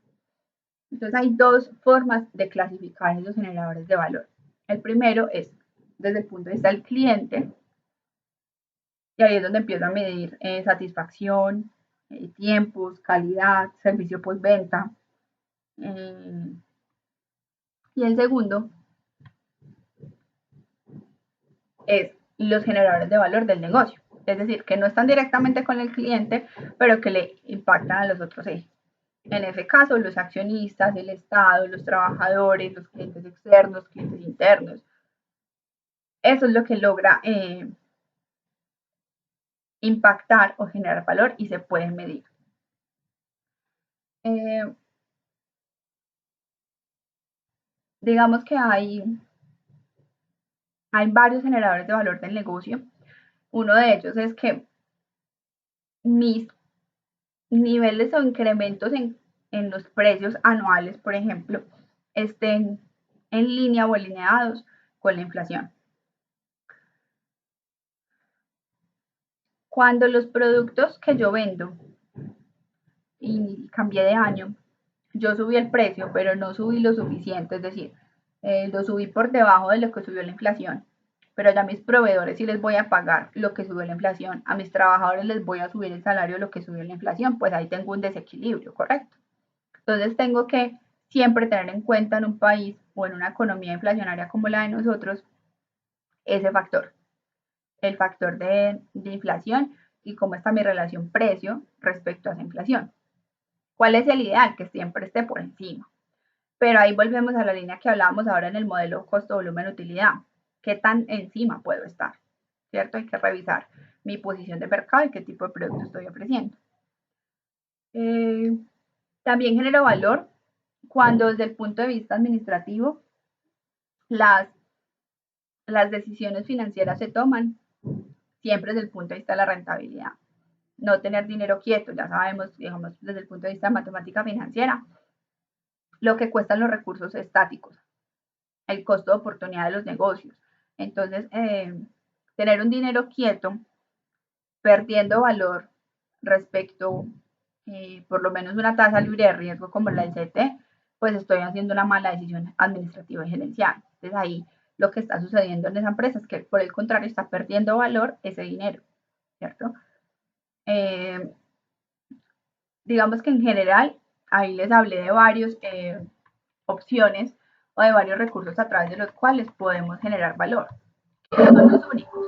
Entonces hay dos formas de clasificar esos generadores de valor. El primero es desde el punto de vista del cliente, y ahí es donde empiezo a medir satisfacción, tiempos, calidad, servicio postventa. Y el segundo es los generadores de valor del negocio, es decir, que no están directamente con el cliente, pero que le impactan a los otros ejes. En ese caso, los accionistas, el Estado, los trabajadores, los clientes externos, clientes internos. Eso es lo que logra impactar o generar valor y se pueden medir. Digamos que hay varios generadores de valor del negocio. Uno de ellos es que mis niveles o incrementos en los precios anuales, por ejemplo, estén en línea o alineados con la inflación. Cuando los productos que yo vendo y cambié de año, yo subí el precio, pero no subí lo suficiente, es decir, lo subí por debajo de lo que subió la inflación, pero ya a mis proveedores sí les voy a pagar lo que subió la inflación, a mis trabajadores les voy a subir el salario lo que subió la inflación, pues ahí tengo un desequilibrio, ¿correcto? Entonces tengo que siempre tener en cuenta en un país o en una economía inflacionaria como la de nosotros ese factor, el factor de inflación y cómo está mi relación precio respecto a esa inflación. ¿Cuál es el ideal? Que siempre esté por encima. Pero ahí volvemos a la línea que hablábamos ahora en el modelo costo-volumen-utilidad. ¿Qué tan encima puedo estar? ¿Cierto? Hay que revisar mi posición de mercado y qué tipo de producto estoy ofreciendo. También genera valor cuando desde el punto de vista administrativo las decisiones financieras se toman siempre desde el punto de vista de la rentabilidad. no tener dinero quieto. Ya sabemos, digamos, desde el punto de vista de matemática financiera, lo que cuestan los recursos estáticos, el costo de oportunidad de los negocios. Entonces, tener un dinero quieto, perdiendo valor respecto, por lo menos una tasa libre de riesgo como la del CT, pues estoy haciendo una mala decisión administrativa y gerencial. Entonces ahí lo que está sucediendo en esa empresa es que por el contrario está perdiendo valor ese dinero, ¿cierto? Eh, digamos que en general, ahí les hablé de varias opciones o de varios recursos a través de los cuales podemos generar valor, que no son los únicos,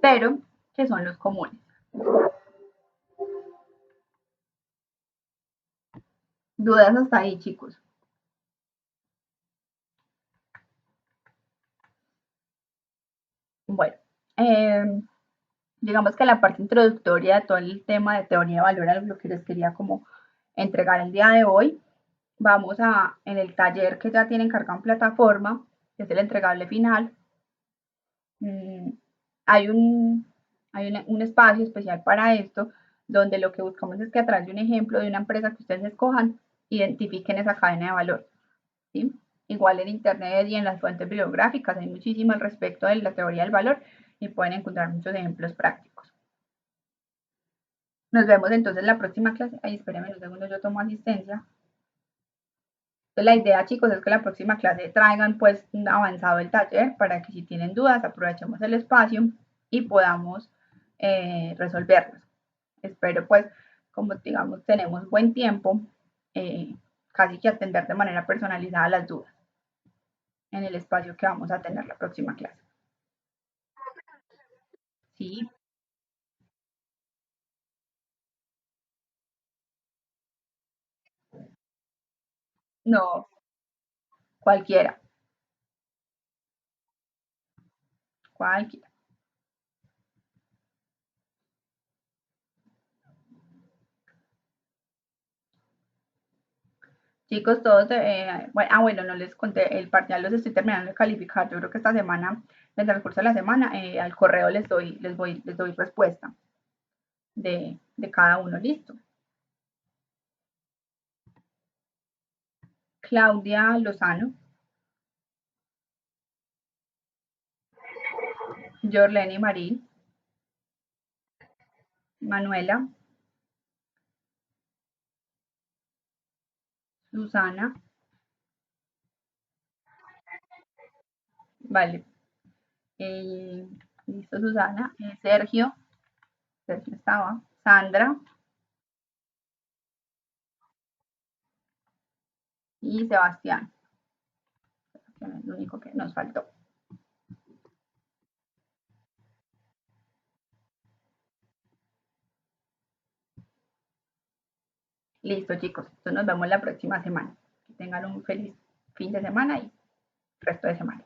pero que son los comunes. Dudas hasta ahí, chicos. Bueno, digamos que la parte introductoria de todo el tema de teoría de valor es lo que les quería como entregar el día de hoy. Vamos a, en el taller que ya tienen cargado en plataforma, que es el entregable final, mmm, hay un espacio especial para esto, donde lo que buscamos es que a través de un ejemplo de una empresa que ustedes escojan, identifiquen esa cadena de valor. ¿Sí? Igual en Internet y en las fuentes bibliográficas hay muchísimo al respecto de la teoría del valor y pueden encontrar muchos ejemplos prácticos. Nos vemos entonces en la próxima clase. Ay, espérenme un segundo, yo tomo asistencia. Entonces, la idea, chicos, es que la próxima clase traigan pues avanzado el taller para que si tienen dudas aprovechemos el espacio y podamos resolverlas. Espero pues, como digamos, tenemos buen tiempo, casi que atender de manera personalizada las dudas en el espacio que vamos a tener la próxima clase. Sí, no, cualquiera, cualquiera. Chicos, todos, bueno, bueno, no les conté, el parcial los estoy terminando de calificar. Yo creo que esta semana, en el transcurso de la semana, al correo les doy respuesta de cada uno. Listo. Claudia Lozano, Jorleni Marín, Manuela, Susana, vale, listo, Susana, Sergio, Sergio estaba, Sandra y Sebastián, que es lo único que nos faltó. Listo, chicos. Entonces nos vemos la próxima semana. Que tengan un feliz fin de semana y resto de semana.